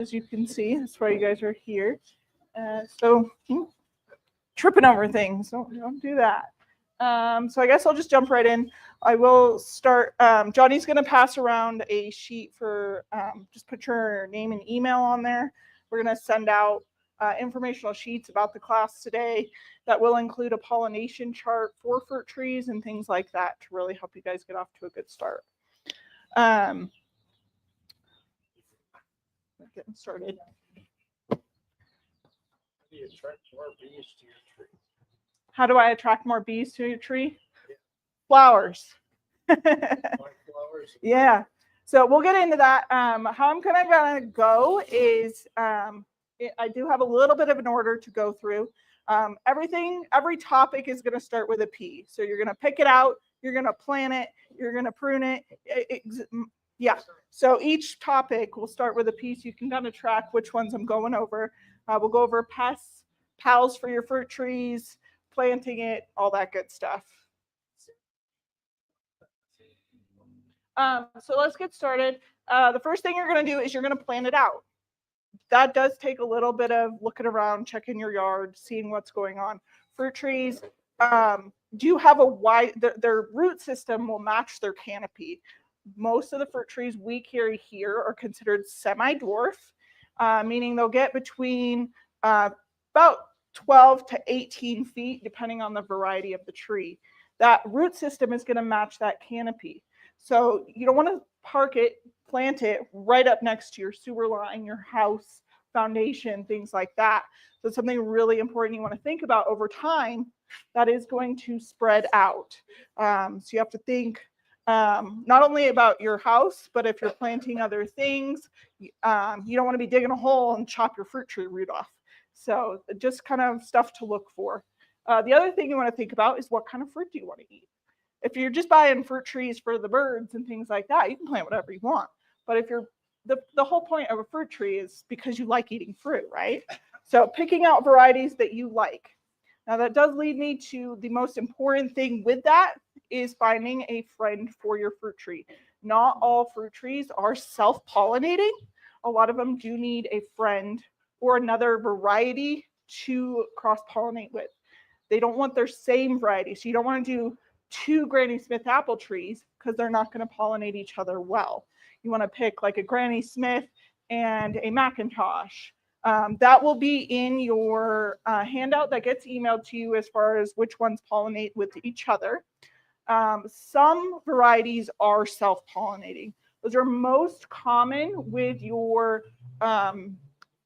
as you can see. That's why you guys are here. Tripping over things. Don't do that. So I guess I'll just jump right in. I will start. Johnny's going to pass around a sheet for just put your name and email on there. We're going to send out informational sheets about the class today that will include a pollination chart for fruit trees and things like that to really help you guys get off to a good start. Getting started. Do you attract more bees to your tree? How do I attract more bees to your tree? Yeah. Flowers. Flowers. Yeah. So we'll get into that. How I'm gonna go is I do have a little bit of an order to go through. Every topic is going to start with a P. So you're going to pick it out, you're going to plant it, you're going to prune it. Yeah. So each topic will start with a P, so you can kind of track which ones I'm going over. We'll go over pests, pals for your fruit trees, planting it, all that good stuff. So let's get started. The first thing you're going to do is you're going to plant it out. That does take a little bit of looking around, checking your yard, seeing what's going on. Fruit trees do have a wide, their root system will match their canopy. Most of the fruit trees we carry here are considered semi-dwarf, meaning they'll get between about 12 to 18 feet, depending on the variety of the tree. That root system is going to match that canopy. So you don't want to plant it right up next to your sewer line, your house, foundation, things like that. So it's something really important you want to think about over time that is going to spread out. So you have to think not only about your house, but if you're planting other things, you don't want to be digging a hole and chop your fruit tree root off. So just kind of stuff to look for. The other thing you want to think about is what kind of fruit do you want to eat? If you're just buying fruit trees for the birds and things like that, you can plant whatever you want. But if you're the whole point of a fruit tree is because you like eating fruit, right? So picking out varieties that you like. Now that does lead me to the most important thing with that is finding a friend for your fruit tree. Not all fruit trees are self-pollinating. A lot of them do need a friend or another variety to cross-pollinate with. They don't want their same variety. So you don't want to do 2 Granny Smith apple trees because they're not going to pollinate each other well. You want to pick like a Granny Smith and a Macintosh. That will be in your handout that gets emailed to you as far as which ones pollinate with each other. Some varieties are self-pollinating. Those are most common with your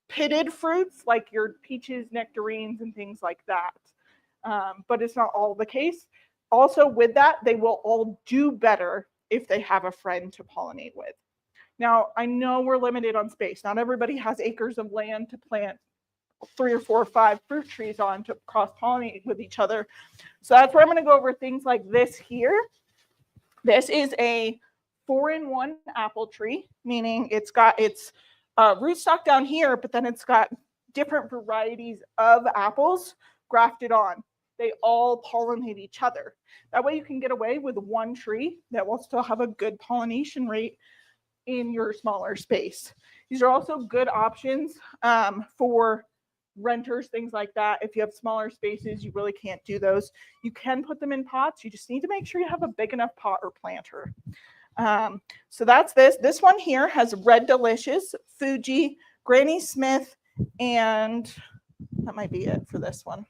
pitted fruits like your peaches, nectarines, and things like that. But it's not all the case. Also with that, they will all do better if they have a friend to pollinate with. Now, I know we're limited on space. Not everybody has acres of land to plant 3 or 4 or 5 fruit trees on to cross-pollinate with each other. So that's where I'm going to go over things like this here. This is a 4-in-1 apple tree, meaning it's got its rootstock down here, but then it's got different varieties of apples grafted on. They all pollinate each other. That way you can get away with one tree that will still have a good pollination rate in your smaller space. These are also good options for renters, things like that. If you have smaller spaces, you really can't do those. You can put them in pots. You just need to make sure you have a big enough pot or planter. So that's this. This one here has Red Delicious, Fuji, Granny Smith, and that might be it for this one.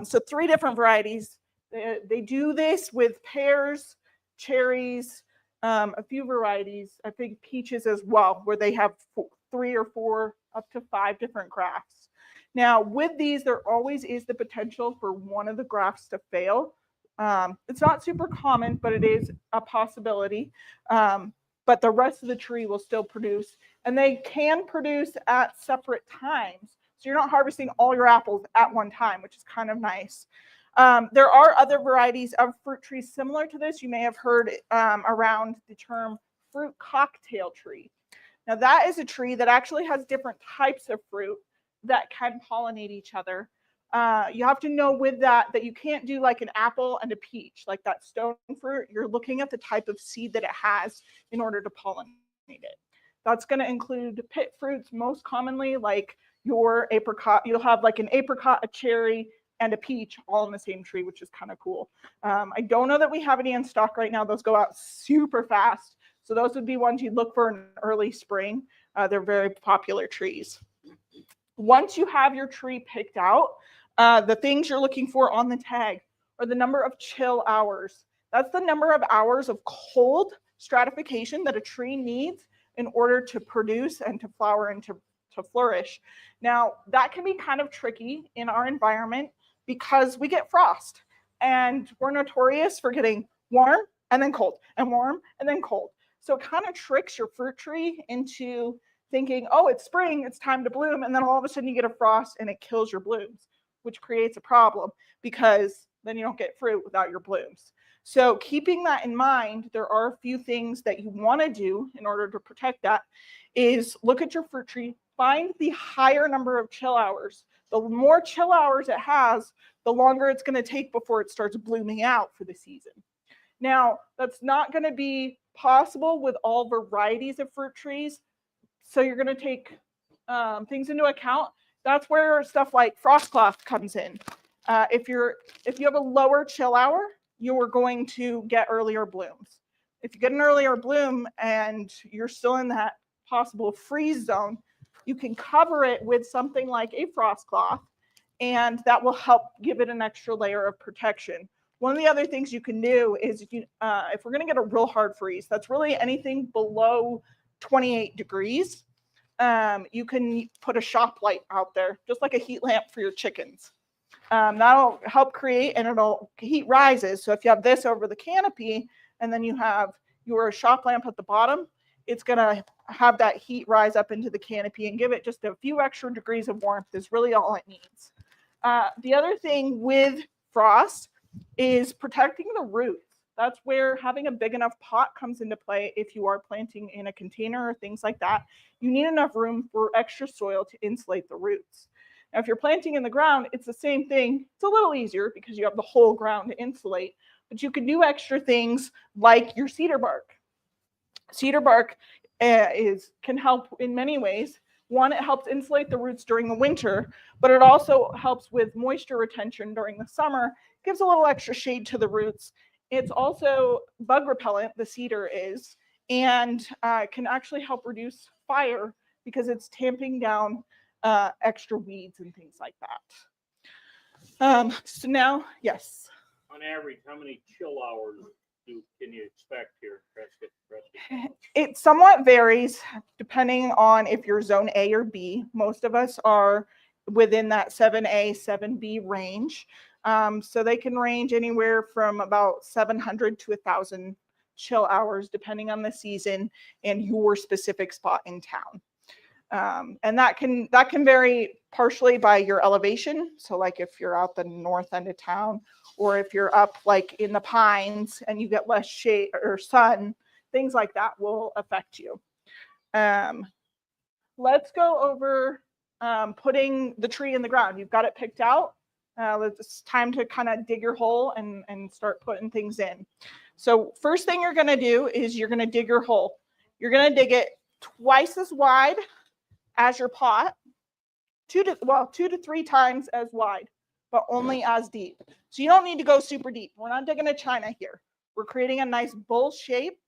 So 3 different varieties. They do this with pears, cherries, a few varieties, I think peaches as well, where they have 3 or 4 up to 5 different grafts. Now, with these, there always is the potential for one of the grafts to fail. It's not super common, but it is a possibility. But the rest of the tree will still produce, and they can produce at separate times. So you're not harvesting all your apples at one time, which is kind of nice. There are other varieties of fruit trees similar to this. You may have heard around the term fruit cocktail tree. Now that is a tree that actually has different types of fruit that can pollinate each other. You have to know with that you can't do like an apple and a peach, like that stone fruit. You're looking at the type of seed that it has in order to pollinate it. That's going to include pit fruits most commonly, like your apricot. You'll have like an apricot, a cherry, and a peach all in the same tree, which is kind of cool. I don't know that we have any in stock right now. Those go out super fast. So those would be ones you'd look for in early spring. They're very popular trees. Once you have your tree picked out, the things you're looking for on the tag are the number of chill hours. That's the number of hours of cold stratification that a tree needs in order to produce and to flower and to flourish. Now, that can be kind of tricky in our environment because we get frost and we're notorious for getting warm and then cold and warm and then cold. So it kind of tricks your fruit tree into thinking, oh, it's spring, it's time to bloom, and then all of a sudden you get a frost and it kills your blooms, which creates a problem because then you don't get fruit without your blooms. So keeping that in mind, there are a few things that you want to do in order to protect that is look at your fruit tree, find the higher number of chill hours. The more chill hours it has, the longer it's going to take before it starts blooming out for the season. Now, that's not going to be possible with all varieties of fruit trees. So you're going to take things into account. That's where stuff like frost cloth comes in. If you have a lower chill hour, you are going to get earlier blooms. If you get an earlier bloom and you're still in that possible freeze zone, you can cover it with something like a frost cloth, and that will help give it an extra layer of protection. One of the other things you can do is if we're going to get a real hard freeze, that's really anything below 28 degrees, you can put a shop light out there, just like a heat lamp for your chickens. That'll help create, and heat rises. So if you have this over the canopy and then you have your shop lamp at the bottom, it's going to have that heat rise up into the canopy and give it just a few extra degrees of warmth is really all it needs. The other thing with frost is protecting the roots. That's where having a big enough pot comes into play. If you are planting in a container or things like that, you need enough room for extra soil to insulate the roots. Now, if you're planting in the ground, it's the same thing. It's a little easier because you have the whole ground to insulate, but you can do extra things like your cedar bark. Cedar bark can help in many ways. One, it helps insulate the roots during the winter, but it also helps with moisture retention during the summer, gives a little extra shade to the roots. It's also bug repellent, the cedar is, and can actually help reduce fire because it's tamping down extra weeds and things like that. So now, yes. On average, how many chill hours can you expect here? It somewhat varies depending on if you're zone A or B. Most of us are within that 7A, 7B range. So they can range anywhere from about 700 to 1,000 chill hours, depending on the season and your specific spot in town. And that can vary partially by your elevation. So like if you're out the north end of town, or if you're up like in the pines and you get less shade or sun, things like that will affect you. Let's go over putting the tree in the ground. You've got it picked out. It's time to kind of dig your hole and start putting things in. So first thing you're going to do is you're going to dig your hole. You're going to dig it twice as wide as your pot, two to three times as wide, but only as deep. So you don't need to go super deep. We're not digging a china here. We're creating a nice bowl shape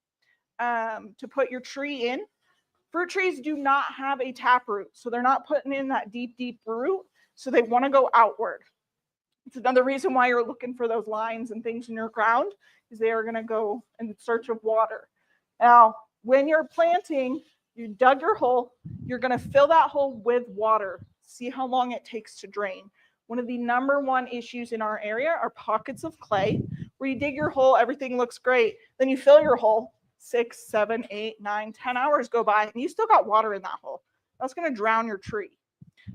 to put your tree in. Fruit trees do not have a taproot, so they're not putting in that deep, deep root, so they want to go outward. It's another reason why you're looking for those lines and things in your ground, is they are going to go in search of water. Now, when you're planting, you dug your hole, you're going to fill that hole with water. See how long it takes to drain. One of the number one issues in our area are pockets of clay, where you dig your hole, everything looks great. Then you fill your hole, 6, 7, 8, 9, 10 hours go by, and you still got water in that hole. That's going to drown your tree.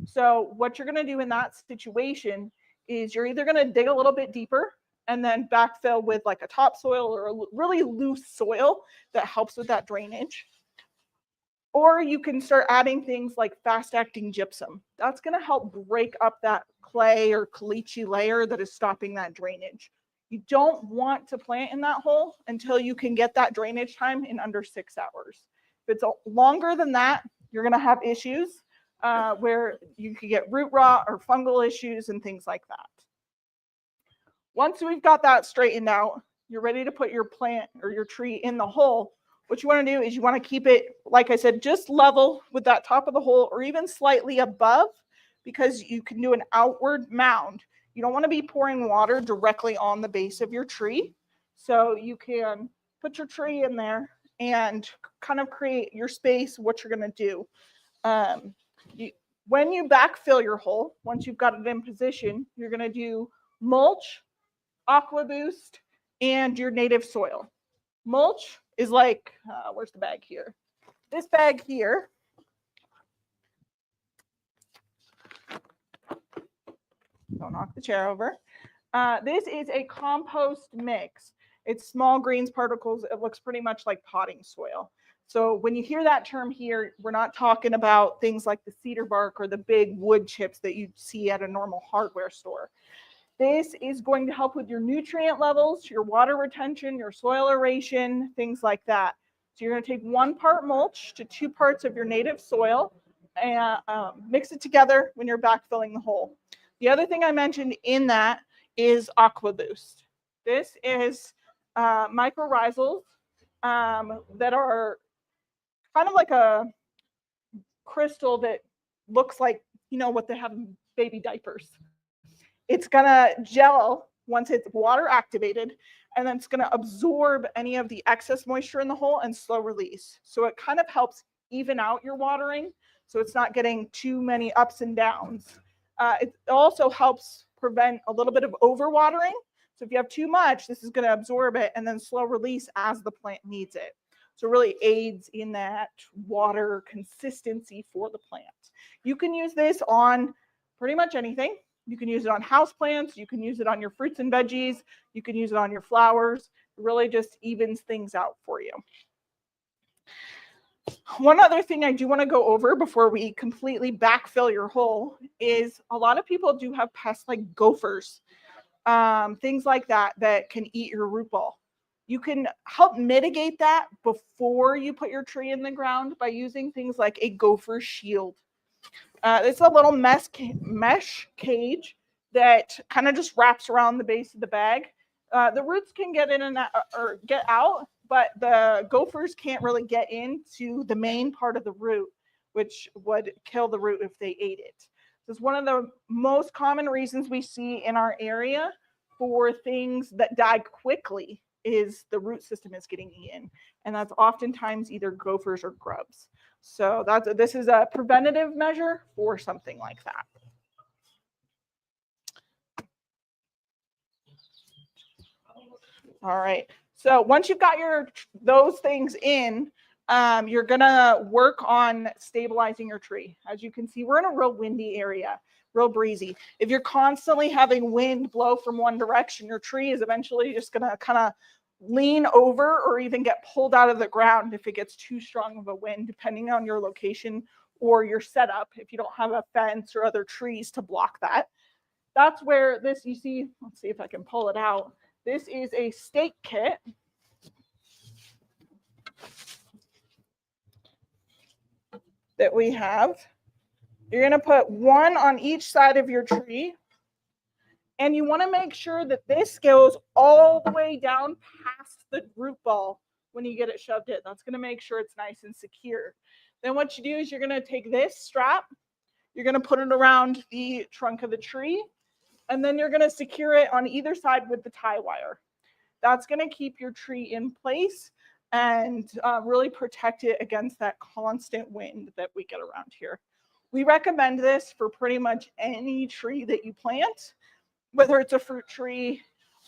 So what you're going to do in that situation is you're either going to dig a little bit deeper and then backfill with like a topsoil or a really loose soil that helps with that drainage. Or you can start adding things like fast-acting gypsum. That's going to help break up that clay or caliche layer that is stopping that drainage. You don't want to plant in that hole until you can get that drainage time in under 6 hours. If it's longer than that, you're going to have issues where you could get root rot or fungal issues and things like that. Once we've got that straightened out, you're ready to put your plant or your tree in the hole. What you want to do is you want to keep it, like I said, just level with that top of the hole or even slightly above, because you can do an outward mound. You don't want to be pouring water directly on the base of your tree. So you can put your tree in there and kind of create your space, what you're going to do. When you backfill your hole, once you've got it in position, you're going to do mulch, aqua boost, and your native soil. Mulch is like, where's the bag here? This bag here. Don't knock the chair over. This is a compost mix. It's small greens particles. It looks pretty much like potting soil. So when you hear that term here, we're not talking about things like the cedar bark or the big wood chips that you see at a normal hardware store. This is going to help with your nutrient levels, your water retention, your soil aeration, things like that. So you're going to take 1 part mulch to 2 parts of your native soil and mix it together when you're backfilling the hole. The other thing I mentioned in that is aqua boost. This is mycorrhizals that are kind of like a crystal that looks like, you know, what they have in baby diapers. It's going to gel once it's water activated, and then it's going to absorb any of the excess moisture in the hole and slow release. So it kind of helps even out your watering, so it's not getting too many ups and downs. It also helps prevent a little bit of overwatering. So if you have too much, this is going to absorb it and then slow release as the plant needs it. So it really aids in that water consistency for the plant. You can use this on pretty much anything. You can use it on houseplants. You can use it on your fruits and veggies. You can use it on your flowers. It really just evens things out for you. One other thing I do want to go over before we completely backfill your hole is a lot of people do have pests like gophers, things like that that can eat your root ball. You can help mitigate that before you put your tree in the ground by using things like a gopher shield. It's a little mesh cage that kind of just wraps around the base of the bag. The roots can get in and out, or get out, but the gophers can't really get into the main part of the root, which would kill the root if they ate it. This is one of the most common reasons we see in our area for things that die quickly is the root system is getting eaten, and that's oftentimes either gophers or grubs. So this is a preventative measure for something like that. All right. So once you've got those things in, you're gonna work on stabilizing your tree. As you can see, we're in a real windy area, real breezy. If you're constantly having wind blow from one direction, your tree is eventually just gonna kind of lean over or even get pulled out of the ground if it gets too strong of a wind, depending on your location or your setup. If you don't have a fence or other trees to block that, that's where this, you see, let's see if I can pull it out. This is a stake kit. That we have. You're going to put 1 on each side of your tree. And you want to make sure that this goes all the way down past the root ball when you get it shoved in. That's going to make sure it's nice and secure. Then what you do is you're going to take this strap, you're going to put it around the trunk of the tree, and then you're going to secure it on either side with the tie wire. That's going to keep your tree in place and really protect it against that constant wind that we get around here. We recommend this for pretty much any tree that you plant, whether it's a fruit tree,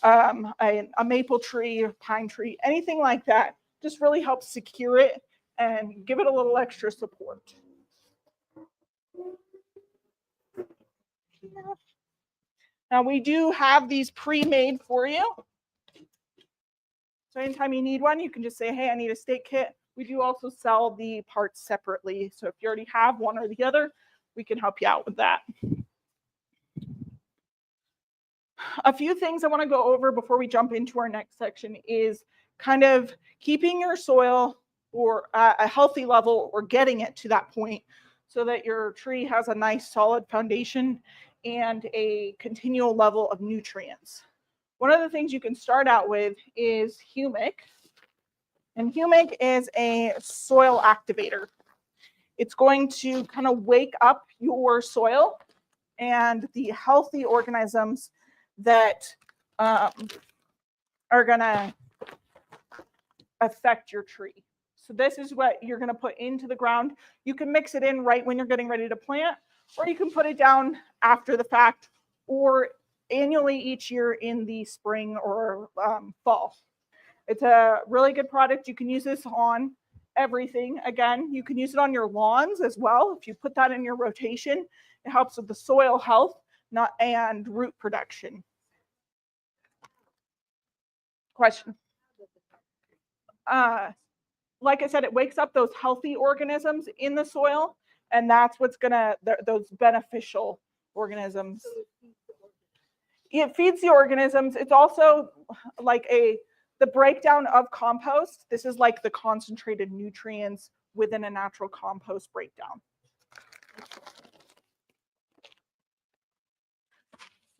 a maple tree, a pine tree, anything like that. Just really helps secure it and give it a little extra support. Now we do have these pre-made for you. So anytime you need one, you can just say, hey, I need a stake kit. We do also sell the parts separately. So if you already have one or the other, we can help you out with that. A few things I want to go over before we jump into our next section is kind of keeping your soil or a healthy level, or getting it to that point so that your tree has a nice solid foundation and a continual level of nutrients. One of the things you can start out with is humic. And humic is a soil activator. It's going to kind of wake up your soil and the healthy organisms that are going to affect your tree. So this is what you're going to put into the ground. You can mix it in right when you're getting ready to plant, or you can put it down after the fact, or annually each year in the spring or fall. It's a really good product. You can use this on everything. Again, you can use it on your lawns as well. If you put that in your rotation, it helps with the soil health and root production. Question? Like I said, it wakes up those healthy organisms in the soil, and that's what's gonna, those beneficial organisms. It feeds the organisms. It's also like the breakdown of compost. This is like the concentrated nutrients within a natural compost breakdown.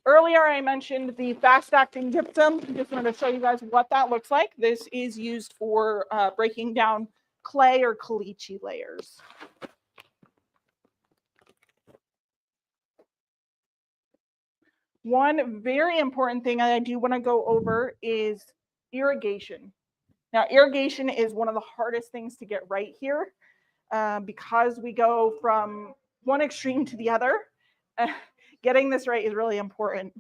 Earlier, I mentioned the fast-acting gypsum. I just wanted to show you guys what that looks like. This is used for breaking down clay or caliche layers. One very important thing I do want to go over is irrigation. Now, irrigation is one of the hardest things to get right here because we go from one extreme to the other. Getting this right is really important.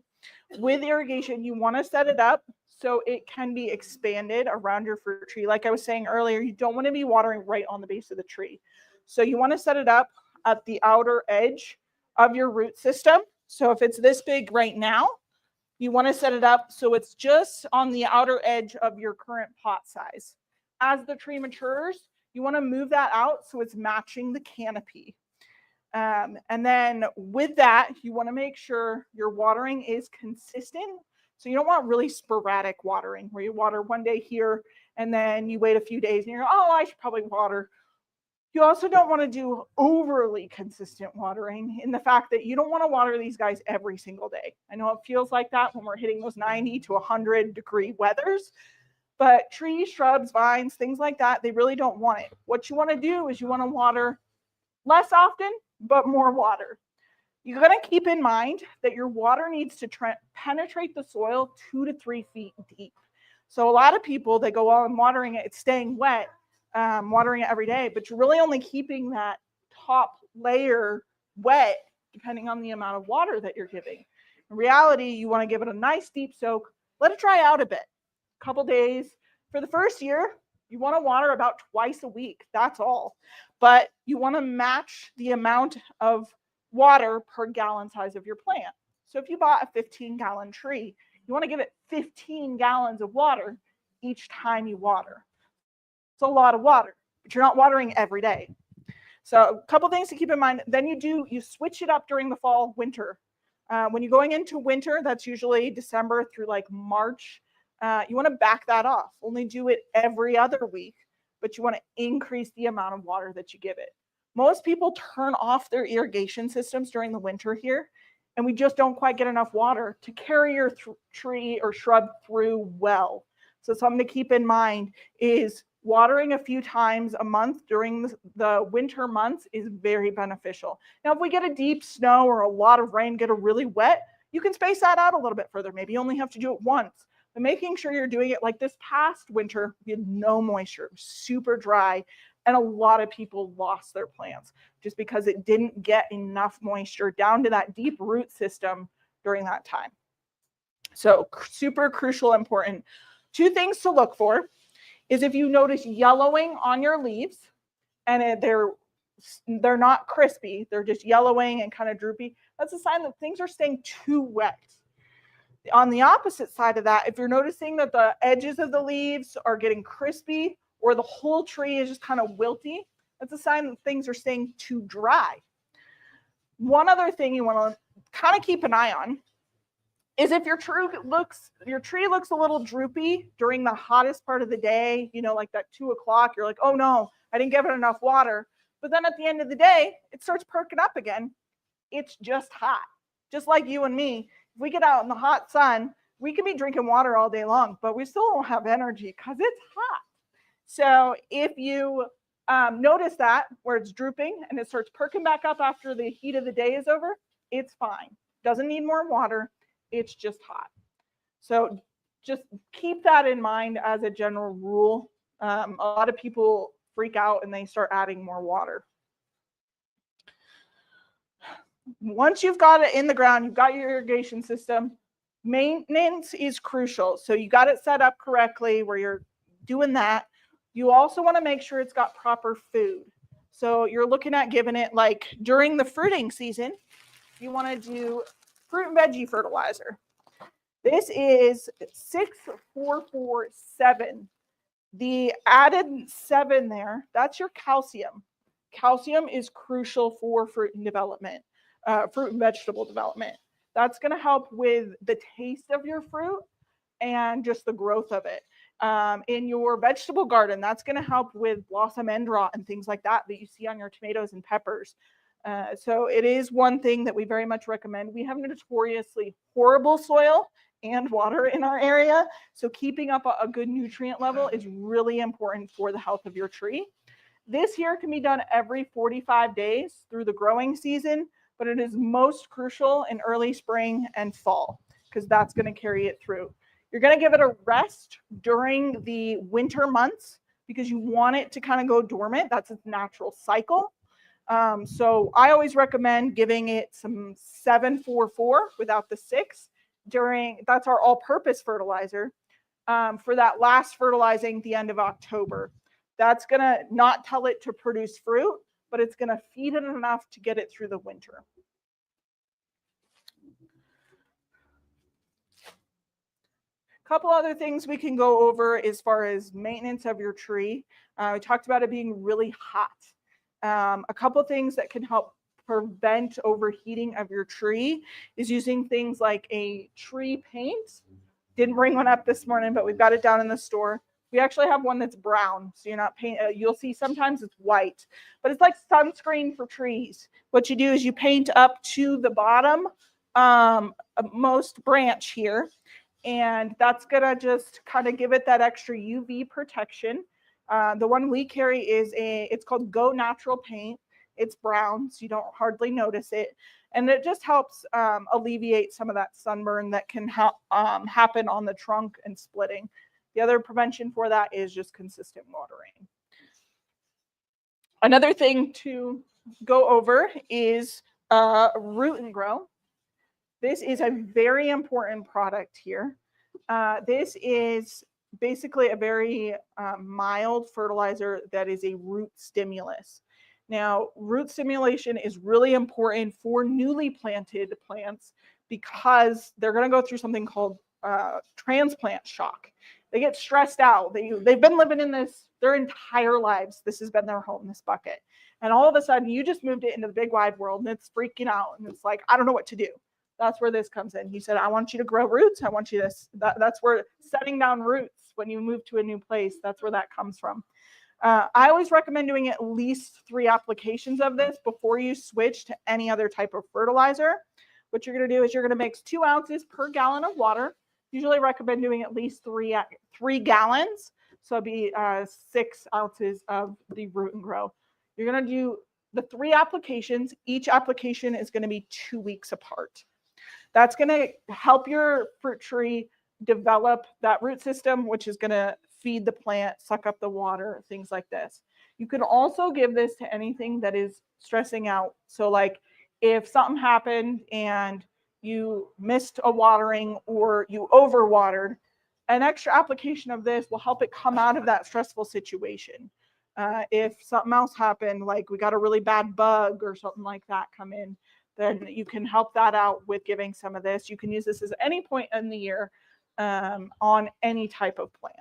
With irrigation, you want to set it up so it can be expanded around your fruit tree. Like I was saying earlier, you don't want to be watering right on the base of the tree. So you want to set it up at the outer edge of your root system. So if it's this big right now, you want to set it up so it's just on the outer edge of your current pot size. As the tree matures, you want to move that out so it's matching the canopy. And then with that, you want to make sure your watering is consistent. So you don't want really sporadic watering where you water one day here and then you wait a few days and you're, oh, I should probably water. You also don't want to do overly consistent watering in the fact that you don't want to water these guys every single day. I know it feels like that when we're hitting those 90 to 100 degree weathers, but trees, shrubs, vines, things like that, they really don't want it. What you want to do is you want to water less often, but more water. You're going to keep in mind that your water needs to penetrate the soil 2 to 3 feet deep. So a lot of people, they go on watering it, it's staying wet, watering it every day, but you're really only keeping that top layer wet depending on the amount of water that you're giving. In reality, you want to give it a nice deep soak, let it dry out a bit, a couple days. For the first year, you want to water about twice a week, that's all. But you want to match the amount of water per gallon size of your plant. So if you bought a 15-gallon tree, you want to give it 15 gallons of water each time you water. It's a lot of water, but you're not watering every day. So a couple things to keep in mind. Then you switch it up during the fall, winter. When you're going into winter, that's usually December through like March. You want to back that off. Only do it every other week, but you want to increase the amount of water that you give it. Most people turn off their irrigation systems during the winter here, and we just don't quite get enough water to carry your tree or shrub through well. So something to keep in mind is watering a few times a month during the winter months is very beneficial. Now, if we get a deep snow or a lot of rain, get it really wet, you can space that out a little bit further. Maybe you only have to do it once. But making sure you're doing it like this past winter, we had no moisture, super dry, and a lot of people lost their plants just because it didn't get enough moisture down to that deep root system during that time. So super crucial, important. Two things to look for is if you notice yellowing on your leaves and they're not crispy, they're just yellowing and kind of droopy, that's a sign that things are staying too wet. On the opposite side of that, if you're noticing that the edges of the leaves are getting crispy or the whole tree is just kind of wilty, that's a sign that things are staying too dry. One other thing you want to kind of keep an eye on is if your tree looks a little droopy during the hottest part of the day, like that 2 o'clock, you're like, oh no, I didn't give it enough water. But then at the end of the day, it starts perking up again. It's just hot. Just like you and me, if we get out in the hot sun, we can be drinking water all day long, but we still don't have energy because it's hot. So if you notice that where it's drooping and it starts perking back up after the heat of the day is over, it's fine. Doesn't need more water. It's just hot. So just keep that in mind as a general rule. A lot of people freak out and they start adding more water. Once you've got it in the ground, you've got your irrigation system, maintenance is crucial. So you got it set up correctly where you're doing that. You also want to make sure it's got proper food. So you're looking at giving it, like during the fruiting season, you want to do fruit and veggie fertilizer. This is 6447. The added 7 there, that's your calcium. Calcium is crucial for fruit and vegetable development. That's going to help with the taste of your fruit and just the growth of it. In your vegetable garden, that's going to help with blossom end rot and things like that you see on your tomatoes and peppers. So it is one thing that we very much recommend. We have notoriously horrible soil and water in our area, so keeping up a good nutrient level is really important for the health of your tree. This here can be done every 45 days through the growing season, but it is most crucial in early spring and fall because that's going to carry it through. You're going to give it a rest during the winter months because you want it to kind of go dormant. That's its natural cycle. So I always recommend giving it some 744 without the 6 that's our all-purpose fertilizer for that last fertilizing the end of October. That's going to not tell it to produce fruit, but it's going to feed it enough to get it through the winter. A couple other things we can go over as far as maintenance of your tree. We talked about it being really hot. A couple things that can help prevent overheating of your tree is using things like a tree paint. Didn't bring one up this morning, but we've got it down in the store. We actually have one that's brown, so you're not paint. You'll see sometimes it's white, but it's like sunscreen for trees. What you do is you paint up to the bottom most branch here, and that's gonna just kind of give it that extra UV protection. The one we carry it's called Go Natural Paint. It's brown, so you don't hardly notice it. And it just helps alleviate some of that sunburn that can happen on the trunk and splitting. The other prevention for that is just consistent watering. Another thing to go over is root and grow. This is a very important product here. This is basically a very mild fertilizer that is a root stimulus. Now, root stimulation is really important for newly planted plants because they're going to go through something called transplant shock. They get stressed out. They've been living in this their entire lives. This has been their home, this bucket. And all of a sudden, you just moved it into the big wide world, and it's freaking out. And it's like, I don't know what to do. That's where this comes in. He said, I want you to grow roots. I want you to, that's where setting down roots when you move to a new place, that's where that comes from. I always recommend doing at least 3 applications of this before you switch to any other type of fertilizer. What you're going to do is you're going to mix 2 ounces per gallon of water. Usually recommend doing at least 3 gallons. So it'd be 6 ounces of the root and grow. You're going to do the 3 applications. Each application is going to be 2 weeks apart. That's going to help your fruit tree develop that root system, which is going to feed the plant, suck up the water, things like this. You can also give this to anything that is stressing out. So like if something happened and you missed a watering or you overwatered, an extra application of this will help it come out of that stressful situation. If something else happened, like we got a really bad bug or something like that come in, then you can help that out with giving some of this. You can use this at any point in the year on any type of plant.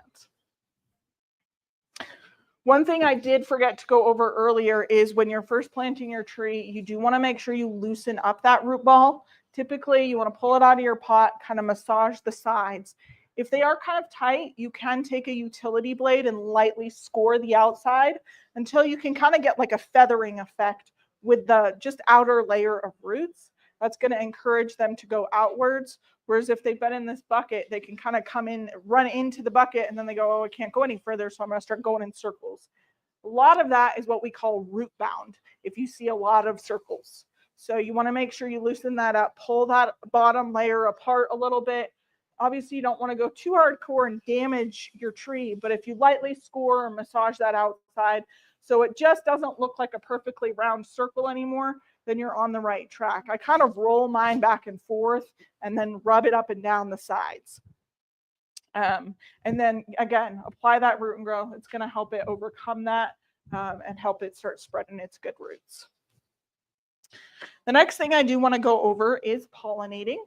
One thing I did forget to go over earlier is when you're first planting your tree, you do want to make sure you loosen up that root ball Typically, you want to pull it out of your pot, kind of massage the sides. If they are kind of tight, you can take a utility blade and lightly score the outside until you can kind of get like a feathering effect with the just outer layer of roots. That's going to encourage them to go outwards. Whereas if they've been in this bucket, they can kind of come in, run into the bucket, and then they go, oh, I can't go any further, so I'm going to start going in circles. A lot of that is what we call root bound, if you see a lot of circles. So you want to make sure you loosen that up, pull that bottom layer apart a little bit. Obviously, you don't want to go too hardcore and damage your tree, but if you lightly score or massage that outside so it just doesn't look like a perfectly round circle anymore, then you're on the right track. I kind of roll mine back and forth and then rub it up and down the sides. And then again, apply that root and grow. It's going to help it overcome that and help it start spreading its good roots. The next thing I do want to go over is pollinating.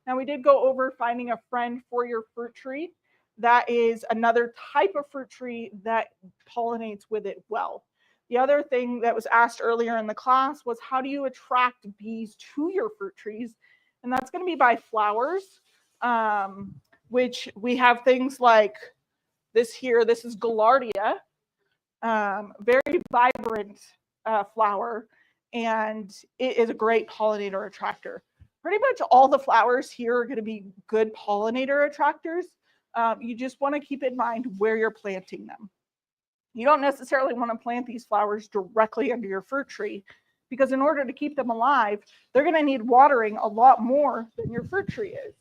Now, we did go over finding a friend for your fruit tree. That is another type of fruit tree that pollinates with it well. The other thing that was asked earlier in the class was, how do you attract bees to your fruit trees? And that's going to be by flowers, which we have things like this here. This is Gaillardia, very vibrant flower, and it is a great pollinator attractor. Pretty much all the flowers here are going to be good pollinator attractors. You just want to keep in mind where you're planting them. You don't necessarily want to plant these flowers directly under your fruit tree, because in order to keep them alive, they're going to need watering a lot more than your fruit tree is.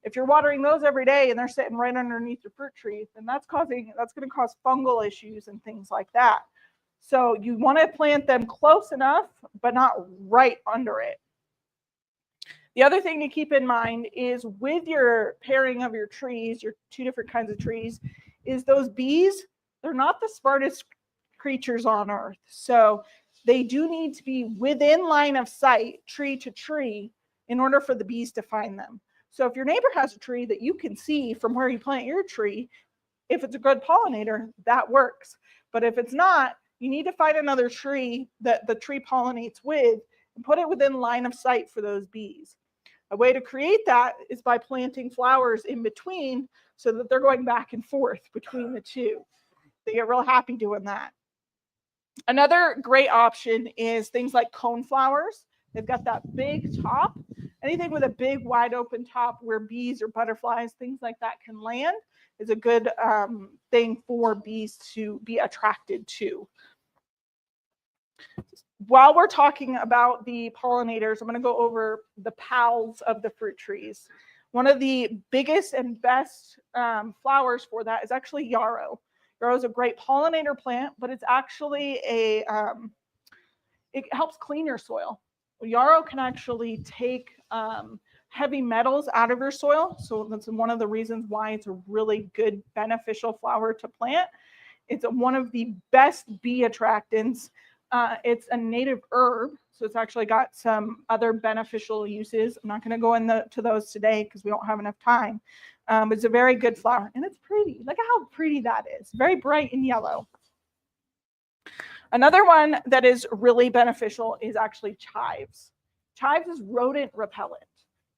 If you're watering those every day and they're sitting right underneath your fruit tree, then that's going to cause fungal issues and things like that. So you want to plant them close enough, but not right under it. The other thing to keep in mind is with your pairing of your trees, your two different kinds of trees, is those bees, they're not the smartest creatures on earth. So they do need to be within line of sight, tree to tree, in order for the bees to find them. So if your neighbor has a tree that you can see from where you plant your tree, if it's a good pollinator, that works. But if it's not, you need to find another tree that the tree pollinates with and put it within line of sight for those bees. A way to create that is by planting flowers in between so that they're going back and forth between the two. They get real happy doing that. Another great option is things like cone flowers. They've got that big top. Anything with a big wide open top where bees or butterflies, things like that can land is a good thing for bees to be attracted to. While we're talking about the pollinators, I'm going to go over the pals of the fruit trees. One of the biggest and best flowers for that is actually yarrow. Yarrow is a great pollinator plant, but it's actually it helps clean your soil. Yarrow can actually take heavy metals out of your soil. So that's one of the reasons why it's a really good beneficial flower to plant. It's one of the best bee attractants. It's a native herb, so it's actually got some other beneficial uses. I'm not going to go into those today because we don't have enough time. It's a very good flower, and it's pretty. Look at how pretty that is. Very bright and yellow. Another one that is really beneficial is actually chives. Chives is rodent repellent.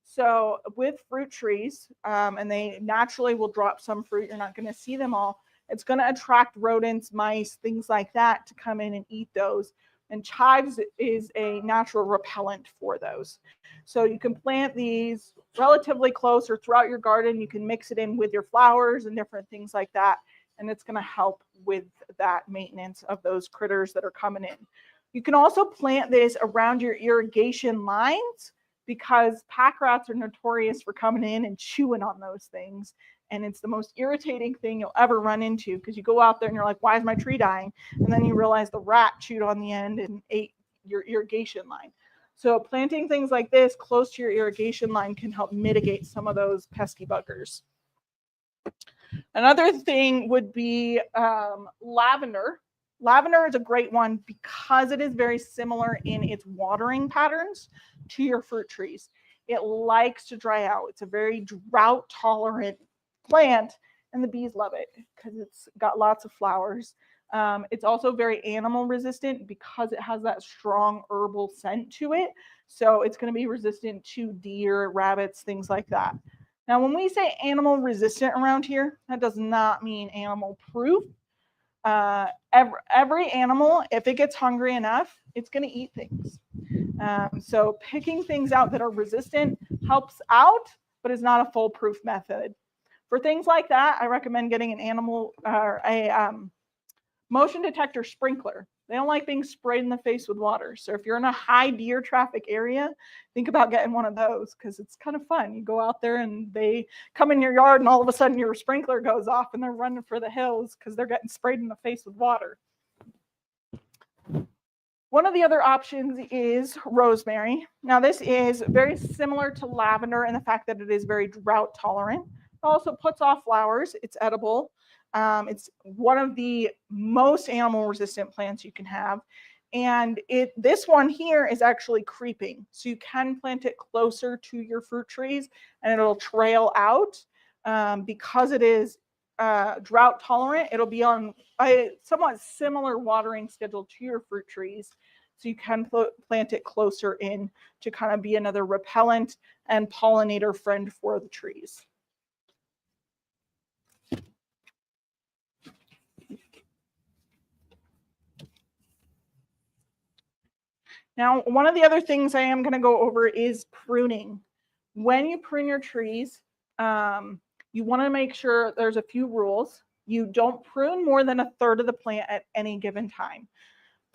So with fruit trees, and they naturally will drop some fruit, you're not going to see them all. It's going to attract rodents, mice, things like that to come in and eat those. And chives is a natural repellent for those. So you can plant these relatively close or throughout your garden. You can mix it in with your flowers and different things like that. And it's going to help with that maintenance of those critters that are coming in. You can also plant this around your irrigation lines because pack rats are notorious for coming in and chewing on those things. And it's the most irritating thing you'll ever run into because you go out there and you're like, why is my tree dying? And then you realize the rat chewed on the end and ate your irrigation line. So planting things like this close to your irrigation line can help mitigate some of those pesky buggers. Another thing would be lavender. Lavender is a great one because it is very similar in its watering patterns to your fruit trees. It likes to dry out. It's a very drought tolerant plant, and the bees love it because it's got lots of flowers. It's also very animal resistant because it has that strong herbal scent to it. So it's going to be resistant to deer, rabbits, things like that. Now, when we say animal resistant around here, that does not mean animal proof. Every animal, if it gets hungry enough, it's going to eat things. So picking things out that are resistant helps out, but is not a foolproof method. For things like that, I recommend getting an animal or a motion detector sprinkler. They don't like being sprayed in the face with water. So if you're in a high deer traffic area, think about getting one of those because it's kind of fun. You go out there and they come in your yard and all of a sudden your sprinkler goes off and they're running for the hills because they're getting sprayed in the face with water. One of the other options is rosemary. Now this is very similar to lavender in the fact that it is very drought tolerant. It also puts off flowers. It's edible. It's one of the most animal resistant plants you can have. And this one here is actually creeping. So you can plant it closer to your fruit trees and it'll trail out because it is drought tolerant. It'll be on a somewhat similar watering schedule to your fruit trees. So you can plant it closer in to kind of be another repellent and pollinator friend for the trees. Now, one of the other things I am going to go over is pruning. When you prune your trees, you want to make sure there's a few rules. You don't prune more than a third of the plant at any given time.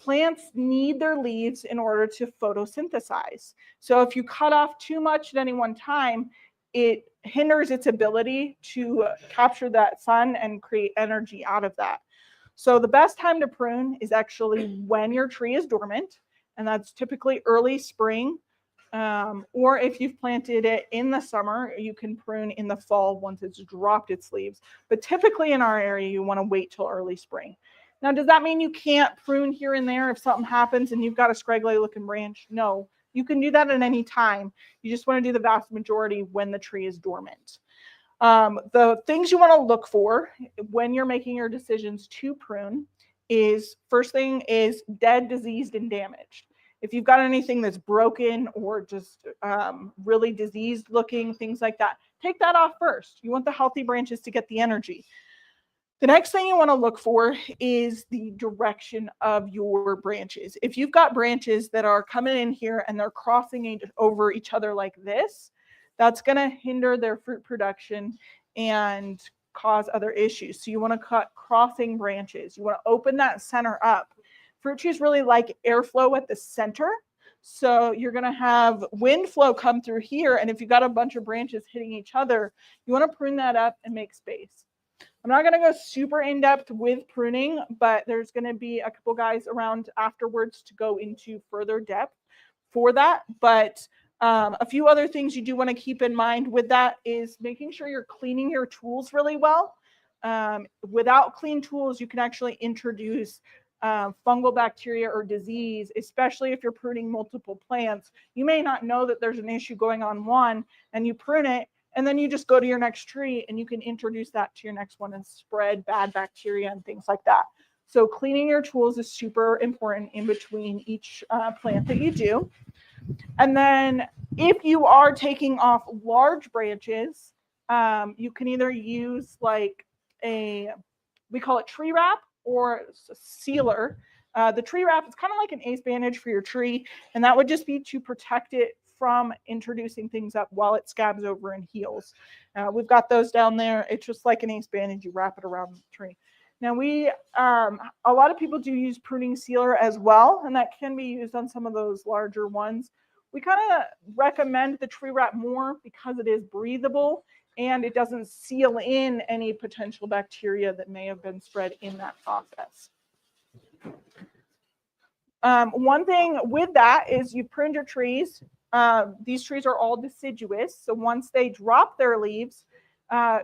Plants need their leaves in order to photosynthesize. So if you cut off too much at any one time, it hinders its ability to capture that sun and create energy out of that. So the best time to prune is actually when your tree is dormant, and that's typically early spring. Or if you've planted it in the summer, you can prune in the fall once it's dropped its leaves. But typically in our area, you want to wait till early spring. Now, does that mean you can't prune here and there if something happens and you've got a scraggly looking branch? No, you can do that at any time. You just want to do the vast majority when the tree is dormant. The things you want to look for when you're making your decisions to prune is, first thing is dead, diseased, and damaged. If you've got anything that's broken or just really diseased looking, things like that, take that off first. You want the healthy branches to get the energy. The next thing you want to look for is the direction of your branches. If you've got branches that are coming in here and they're crossing over each other like this, that's going to hinder their fruit production and cause other issues. So you want to cut crossing branches. You want to open that center up. Fruit trees really like airflow at the center. So you're going to have wind flow come through here. And if you've got a bunch of branches hitting each other, you want to prune that up and make space. I'm not going to go super in depth with pruning, but there's going to be a couple guys around afterwards to go into further depth for that. But a few other things you do want to keep in mind with that is making sure you're cleaning your tools really well. Without clean tools, you can actually introduce fungal bacteria or disease, especially if you're pruning multiple plants. You may not know that there's an issue going on one, and you prune it, and then you just go to your next tree and you can introduce that to your next one and spread bad bacteria and things like that. So cleaning your tools is super important in between each plant that you do. And then if you are taking off large branches, you can either use like we call it tree wrap or a sealer. The tree wrap is kind of like an ace bandage for your tree, and that would just be to protect it from introducing things up while it scabs over and heals. We've got those down there. It's just like an ace bandage. You wrap it around the tree. Now a lot of people do use pruning sealer as well, and that can be used on some of those larger ones. We kind of recommend the tree wrap more because it is breathable and it doesn't seal in any potential bacteria that may have been spread in that process. One thing with that is you pruned your trees. These trees are all deciduous. So once they drop their leaves,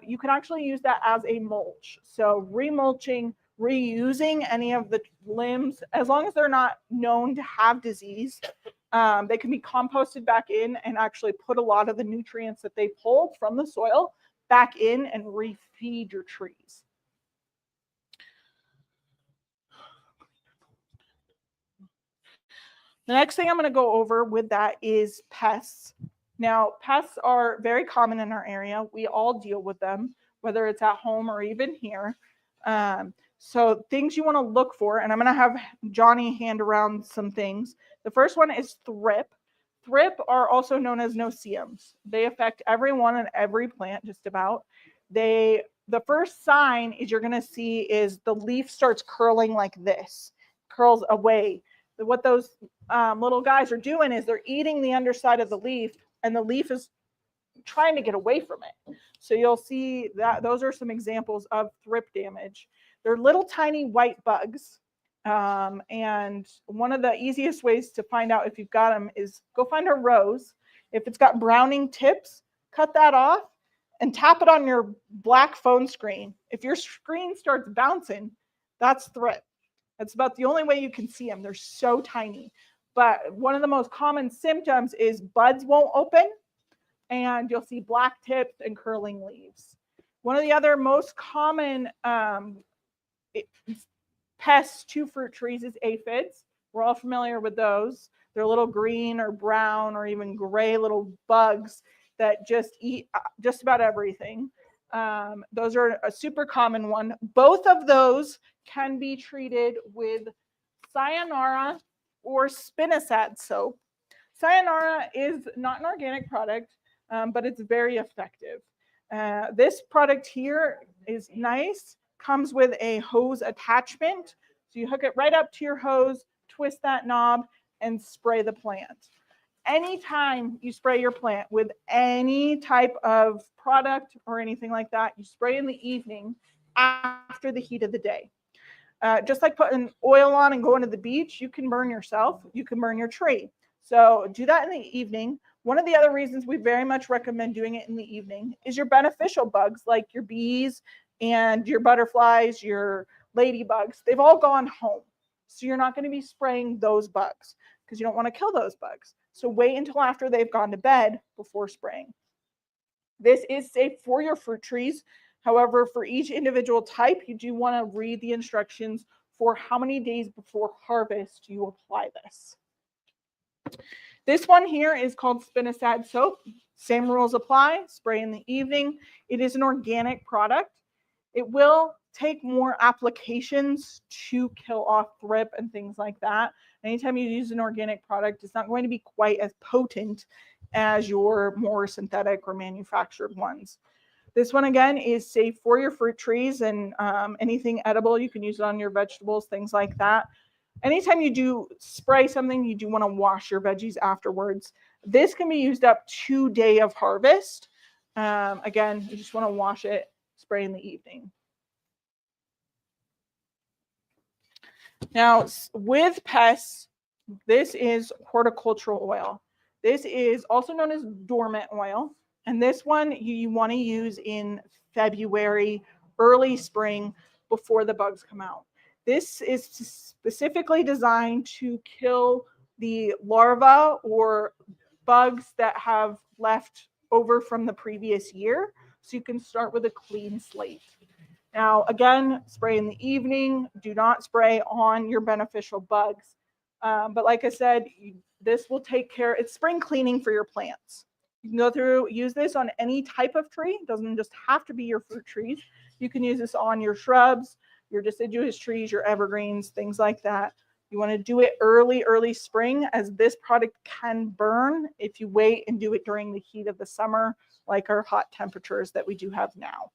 you can actually use that as a mulch. So remulching, reusing any of the limbs, as long as they're not known to have disease, they can be composted back in and actually put a lot of the nutrients that they pulled from the soil back in and refeed your trees. The next thing I'm going to go over with that is pests. Now, pests are very common in our area. We all deal with them, whether it's at home or even here. So things you want to look for, and I'm going to have Johnny hand around some things. The first one is thrip. Thrip are also known as no-see-ums. They affect everyone and every plant just about. The first sign is you're going to see is the leaf starts curling like this, curls away. What those little guys are doing is they're eating the underside of the leaf, and the leaf is trying to get away from it. So you'll see that those are some examples of thrip damage. They're little tiny white bugs. And one of the easiest ways to find out if you've got them is go find a rose. If it's got browning tips, cut that off and tap it on your black phone screen. If your screen starts bouncing, that's thrip. That's about the only way you can see them. They're so tiny. But one of the most common symptoms is buds won't open, and you'll see black tips and curling leaves. One of the other most common pests to fruit trees is aphids. We're all familiar with those. They're little green or brown or even gray little bugs that just eat just about everything. Those are a super common one. Both of those can be treated with sayonara or spinosad soap. Sayonara is not an organic product, but it's very effective. This product here is nice, comes with a hose attachment. So you hook it right up to your hose, twist that knob, and spray the plant. Anytime you spray your plant with any type of product or anything like that, you spray in the evening after the heat of the day. Just like putting oil on and going to the beach, you can burn yourself, you can burn your tree. So do that in the evening. One of the other reasons we very much recommend doing it in the evening is your beneficial bugs like your bees and your butterflies, your ladybugs. They've all gone home. So you're not going to be spraying those bugs because you don't want to kill those bugs. So wait until after they've gone to bed before spraying. This is safe for your fruit trees. However, for each individual type, you do want to read the instructions for how many days before harvest you apply this. This one here is called spinosad soap. Same rules apply. Spray in the evening. It is an organic product. It will take more applications to kill off thrip and things like that. Anytime you use an organic product, it's not going to be quite as potent as your more synthetic or manufactured ones. This one, again, is safe for your fruit trees and anything edible. You can use it on your vegetables, things like that. Anytime you do spray something, you do want to wash your veggies afterwards. This can be used up to day of harvest. Again, you just want to wash it, spray in the evening. Now, with pests, this is horticultural oil. This is also known as dormant oil. And this one you want to use in February, early spring, before the bugs come out. This is specifically designed to kill the larvae or bugs that have left over from the previous year. So you can start with a clean slate. Now, again, spray in the evening. Do not spray on your beneficial bugs. But like I said, this will take care. It's spring cleaning for your plants. You can go through, use this on any type of tree. It doesn't just have to be your fruit trees. You can use this on your shrubs, your deciduous trees, your evergreens, things like that. You want to do it early spring, as this product can burn if you wait and do it during the heat of the summer, like our hot temperatures that we do have now.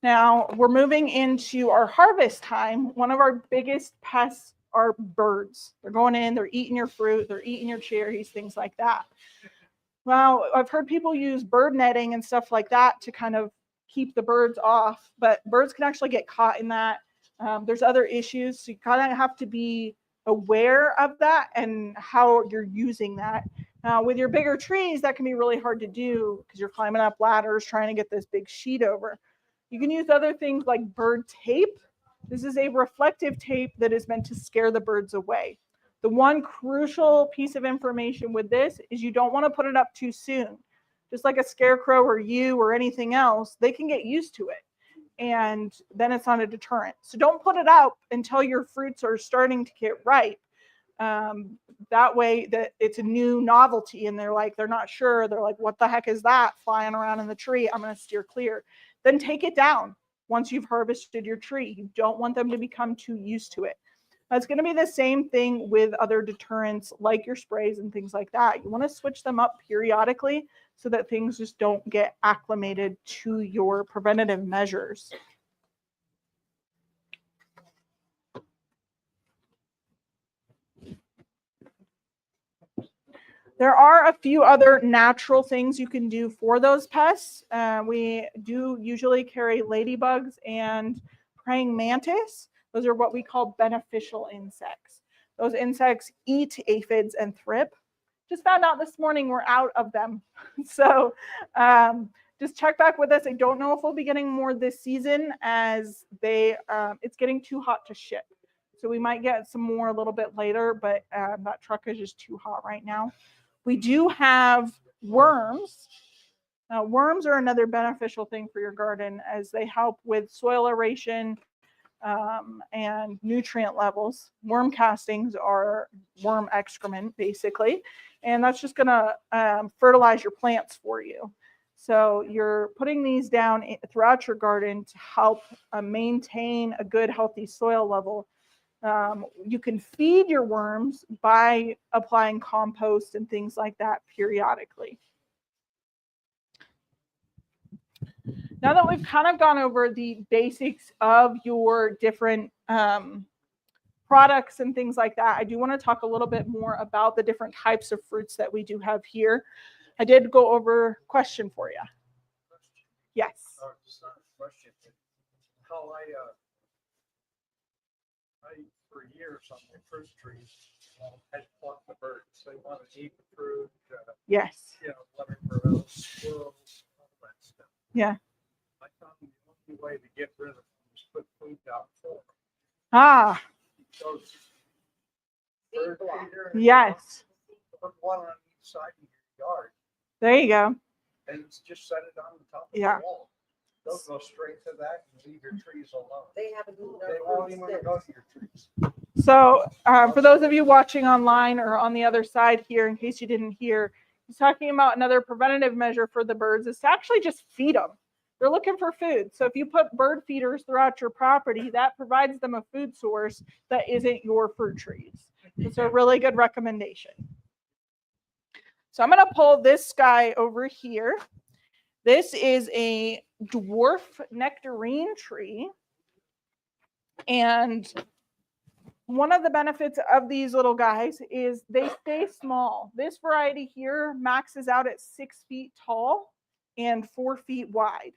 Now we're moving into our harvest time. One of our biggest pests are birds. They're going in, they're eating your fruit, they're eating your cherries, things like that. Well, I've heard people use bird netting and stuff like that to kind of keep the birds off, but birds can actually get caught in that. There's other issues, so you kind of have to be aware of that and how you're using that. Now, with your bigger trees, that can be really hard to do because you're climbing up ladders trying to get this big sheet over. You can use other things like bird tape. This is a reflective tape that is meant to scare the birds away. The one crucial piece of information with this is you don't want to put it up too soon. Just like a scarecrow or you or anything else, they can get used to it. and then it's not a deterrent. So don't put it out until your fruits are starting to get ripe. That way that it's a new novelty and they're not sure. They're like, what the heck is that flying around in the tree? I'm going to steer clear. Then take it down once you've harvested your tree. You don't want them to become too used to it. That's going to be the same thing with other deterrents like your sprays and things like that. You want to switch them up periodically so that things just don't get acclimated to your preventative measures. There are a few other natural things you can do for those pests. We do usually carry ladybugs and praying mantis. Those are what we call beneficial insects. Those insects eat aphids and thrip. Just found out this morning we're out of them. So just check back with us. I don't know if we'll be getting more this season as it's getting too hot to ship. So we might get some more a little bit later, but that truck is just too hot right now. We do have worms. Worms are another beneficial thing for your garden as they help with soil aeration and nutrient levels. Worm castings are worm excrement, basically, and that's just going to fertilize your plants for you. So you're putting these down throughout your garden to help maintain a good, healthy soil level. You can feed your worms by applying compost and things like that periodically. Now that we've kind of gone over the basics of your different products and things like that, I do want to talk a little bit more about the different types of fruits that we do have here. I did go over a question for you. Yes. It's not a question. How I for years on my fruit trees had plucked the birds. They wanted to eat the fruit. Yes. Let me prevent squirrels, all that stuff. Yeah. I found the only way to get rid of them was put food out for them. Ah. So bird feeder. Yes. Put one on each side of your yard. There you go. And just set it on the top of Yeah. the wall. They'll go straight to that and leave your trees alone. They haven't eaten They won't even go to your trees. So for those of you watching online or on the other side here, in case you didn't hear, he's talking about another preventative measure for the birds is to actually just feed them. They're looking for food. So if you put bird feeders throughout your property, that provides them a food source that isn't your fruit trees. It's a really good recommendation. So I'm going to pull this guy over here. This is a dwarf nectarine tree. And one of the benefits of these little guys is they stay small. This variety here maxes out at 6 feet tall and 4 feet wide.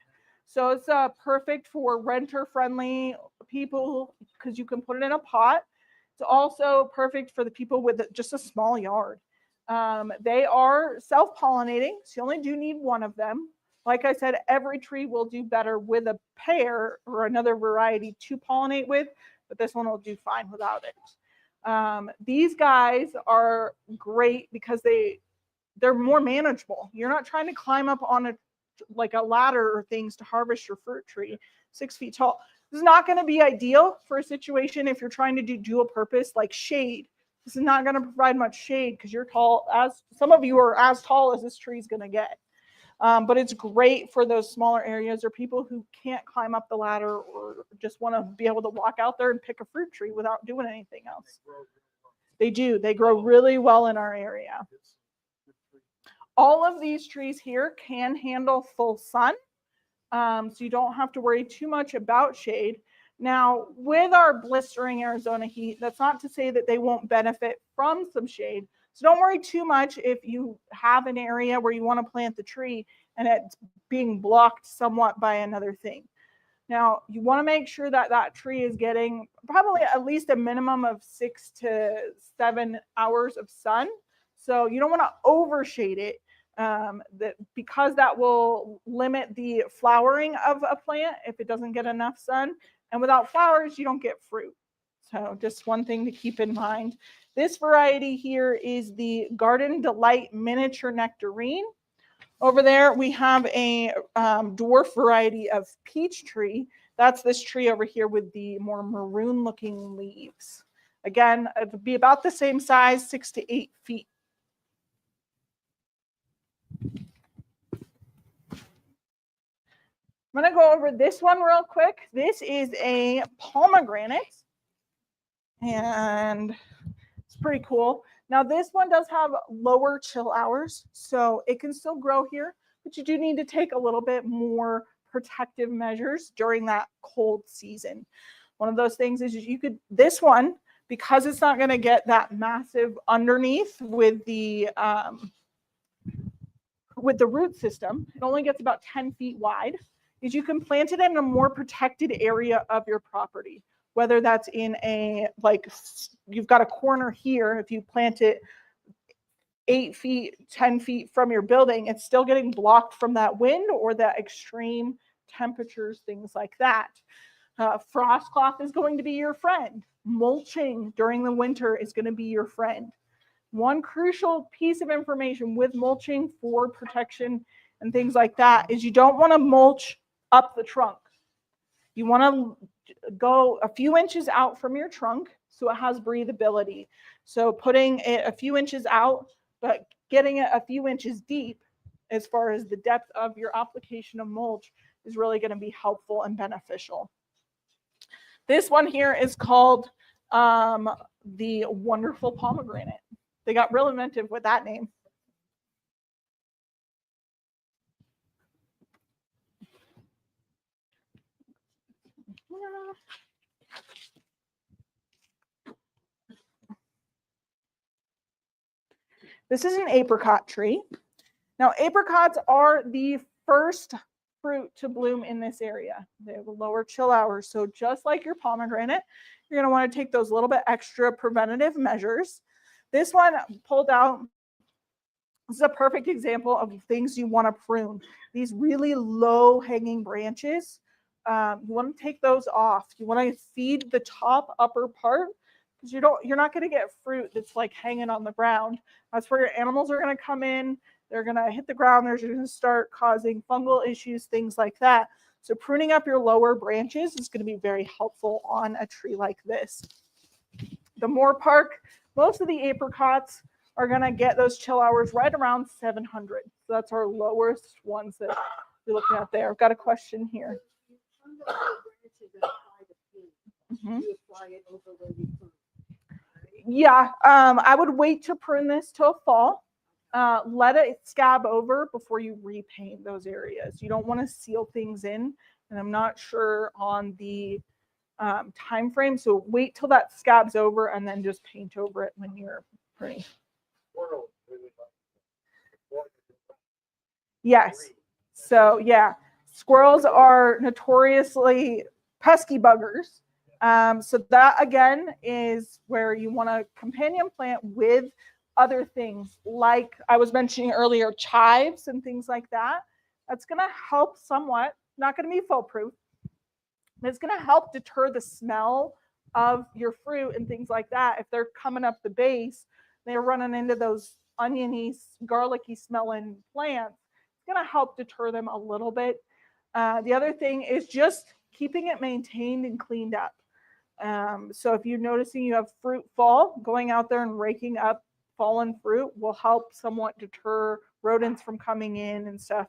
So it's perfect for renter-friendly people because you can put it in a pot. It's also perfect for the people with just a small yard. They are self-pollinating, so you only do need one of them. Like I said, every tree will do better with a pair or another variety to pollinate with, but this one will do fine without it. These guys are great because they're more manageable. You're not trying to climb up on a ladder or things to harvest your fruit tree 6 feet tall. This is not going to be ideal for a situation if you're trying to do dual purpose like shade. This is not going to provide much shade because you're tall, as some of you are as tall as this tree is going to get. But it's great for those smaller areas or people who can't climb up the ladder or just want to be able to walk out there and pick a fruit tree without doing anything else. They do. They grow really well in our area. All of these trees here can handle full sun, so you don't have to worry too much about shade. Now, with our blistering Arizona heat, that's not to say that they won't benefit from some shade. So don't worry too much if you have an area where you want to plant the tree and it's being blocked somewhat by another thing. Now, you want to make sure that that tree is getting probably at least a minimum of 6 to 7 hours of sun. So you don't want to overshade it because that will limit the flowering of a plant if it doesn't get enough sun. And without flowers, you don't get fruit. So just one thing to keep in mind. This variety here is the Garden Delight Miniature Nectarine. Over there, we have a dwarf variety of peach tree. That's this tree over here with the more maroon looking leaves. Again, it would be about the same size, 6 to 8 feet. I'm going to go over this one real quick. This is a pomegranate, and it's pretty cool. Now, this one does have lower chill hours, so it can still grow here, but you do need to take a little bit more protective measures during that cold season. One of those things is you could, this one, because it's not going to get that massive underneath with the root system, it only gets about 10 feet wide, is you can plant it in a more protected area of your property, whether that's in a, like, you've got a corner here. If you plant it 8 feet, 10 feet from your building, it's still getting blocked from that wind or that extreme temperatures, things like that. Frost cloth is going to be your friend. Mulching during the winter is going to be your friend. One crucial piece of information with mulching for protection and things like that is you don't want to mulch up the trunk. You want to go a few inches out from your trunk so it has breathability. So putting it a few inches out, but getting it a few inches deep as far as the depth of your application of mulch is really going to be helpful and beneficial. This one here is called the Wonderful Pomegranate. They got real inventive with that name. This is an apricot tree. Now, apricots are the first fruit to bloom in this area. They have a lower chill hours. So just like your pomegranate, you're going to want to take those little bit extra preventative measures. This one pulled out, this is a perfect example of things you want to prune. These really low hanging branches, you want to take those off. You want to feed the top upper part, because you're not going to get fruit that's like hanging on the ground. That's where your animals are going to come in. They're going to hit the ground. They're going to start causing fungal issues, things like that. So pruning up your lower branches is going to be very helpful on a tree like this. The Moore Park, most of the apricots are going to get those chill hours right around 700. So that's our lowest ones that we're looking at there. I've got a question here. Mm-hmm. Yeah, I would wait to prune this till fall. Let it scab over before you repaint those areas. You don't want to seal things in, and I'm not sure on the time frame. So wait till that scabs over and then just paint over it when you're pruning. Yes. So yeah, squirrels are notoriously pesky buggers. So that again is where you want to companion plant with other things like I was mentioning earlier, chives and things like that. That's going to help somewhat, not going to be foolproof, but it's going to help deter the smell of your fruit and things like that. If they're coming up the base, they're running into those oniony, garlicky smelling plants, it's going to help deter them a little bit. The other thing is just keeping it maintained and cleaned up. So if you're noticing you have fruit fall, going out there and raking up fallen fruit will help somewhat deter rodents from coming in and stuff.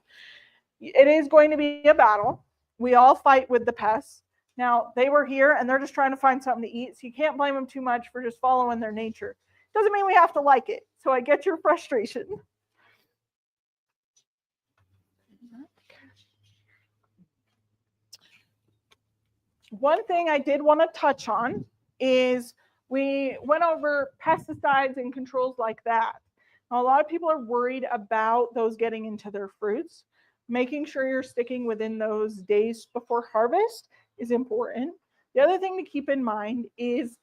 It is going to be a battle. We all fight with the pests. Now, they were here and they're just trying to find something to eat, so you can't blame them too much for just following their nature. Doesn't mean we have to like it, so I get your frustration. One thing I did want to touch on is we went over pesticides and controls like that. Now, a lot of people are worried about those getting into their fruits. Making sure you're sticking within those days before harvest is important. The other thing to keep in mind is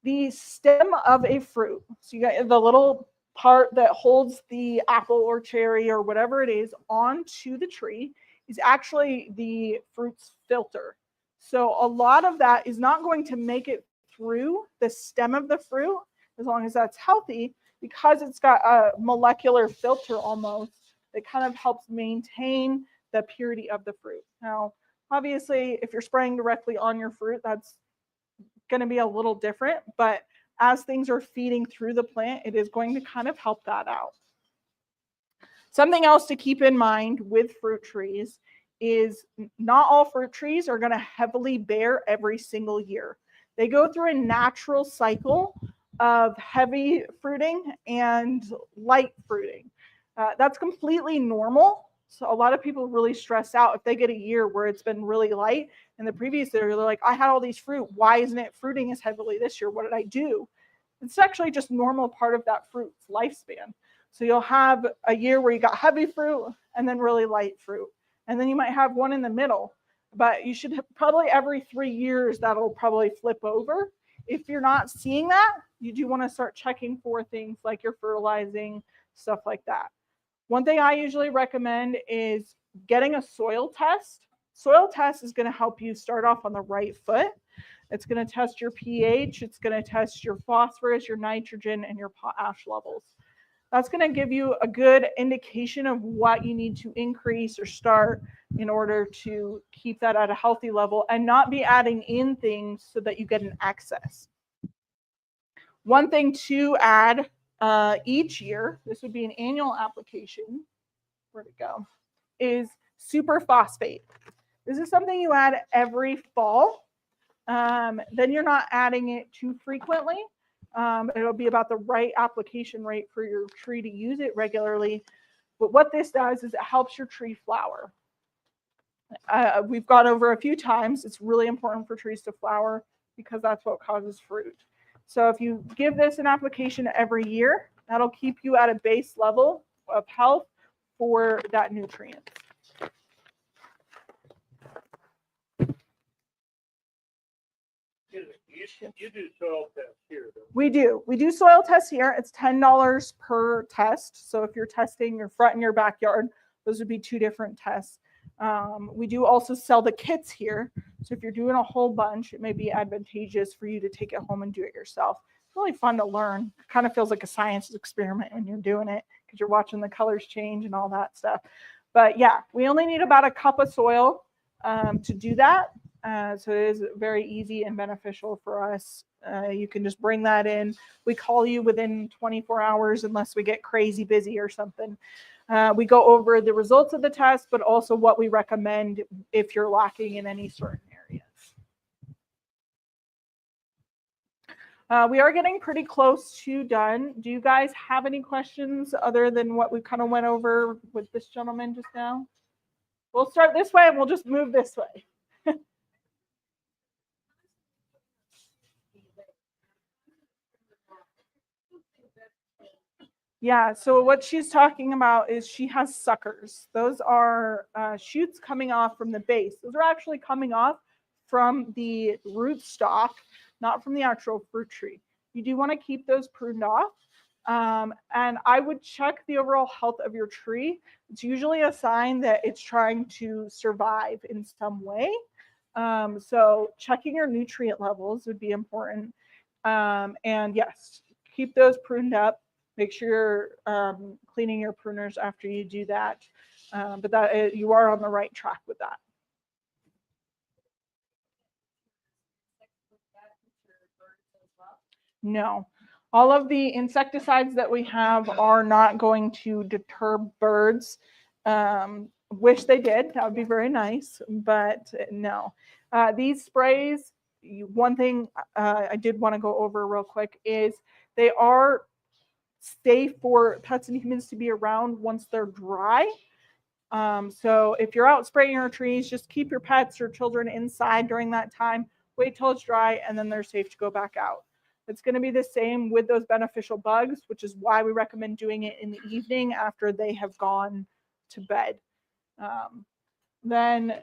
the stem of a fruit. So you got the little part that holds the apple or cherry or whatever it is onto the tree is actually the fruit's filter. So a lot of that is not going to make it through the stem of the fruit as long as that's healthy, because it's got a molecular filter almost that kind of helps maintain the purity of the fruit. Now, Obviously, if you're spraying directly on your fruit, that's going to be a little different, but as things are feeding through the plant, it is going to kind of help that out. Something else to keep in mind with fruit trees is not all fruit trees are going to heavily bear every single year. They go through a natural cycle of heavy fruiting and light fruiting. That's completely normal. So a lot of people really stress out if they get a year where it's been really light, and the previous year they're like, I had all these fruit. Why isn't it fruiting as heavily this year? What did I do? It's actually just normal part of that fruit's lifespan. So you'll have a year where you got heavy fruit and then really light fruit. And then you might have one in the middle. But you should probably every 3 years, that'll probably flip over. If you're not seeing that, you do want to start checking for things like your fertilizing, stuff like that. One thing I usually recommend is getting a soil test. Soil test is going to help you start off on the right foot. It's going to test your pH. It's going to test your phosphorus, your nitrogen, and your potash levels. That's going to give you a good indication of what you need to increase or start in order to keep that at a healthy level and not be adding in things so that you get an excess. One thing to add each year, this would be an annual application, where'd it go, is superphosphate. This is something you add every fall. Then you're not adding it too frequently. It'll be about the right application rate for your tree to use it regularly. But what this does is it helps your tree flower. We've gone over a few times. It's really important for trees to flower because that's what causes fruit. So if you give this an application every year, that'll keep you at a base level of health for that nutrient. You do soil tests here, though. We do. We do soil tests here. It's $10 per test. So if you're testing your front and your backyard, those would be 2 different tests. We do also sell the kits here. So if you're doing a whole bunch, it may be advantageous for you to take it home and do it yourself. It's really fun to learn. It kind of feels like a science experiment when you're doing it because you're watching the colors change and all that stuff. But yeah, we only need about a cup of soil to do that. So it is very easy and beneficial for us. You can just bring that in. We call you within 24 hours unless we get crazy busy or something. We go over the results of the test, but also what we recommend if you're lacking in any certain areas. We are getting pretty close to done. Do you guys have any questions other than what we kind of went over with this gentleman just now? We'll start this way and we'll just move this way. Yeah, so what she's talking about is she has suckers. Those are shoots coming off from the base. Those are actually coming off from the rootstock, not from the actual fruit tree. You do want to keep those pruned off. And I would check the overall health of your tree. It's usually a sign that it's trying to survive in some way. So checking your nutrient levels would be important. And yes, keep those pruned up. Make sure you're cleaning your pruners after you do that. But that you are on the right track with that. No. All of the insecticides that we have are not going to deter birds. Wish they did. That would be very nice, but no. These sprays, one thing I did want to go over real quick is they are safe for pets and humans to be around once they're dry. So if you're out spraying your trees, just keep your pets or children inside during that time. Wait till it's dry, and then they're safe to go back out. It's going to be the same with those beneficial bugs, which is why we recommend doing it in the evening after they have gone to bed. Then,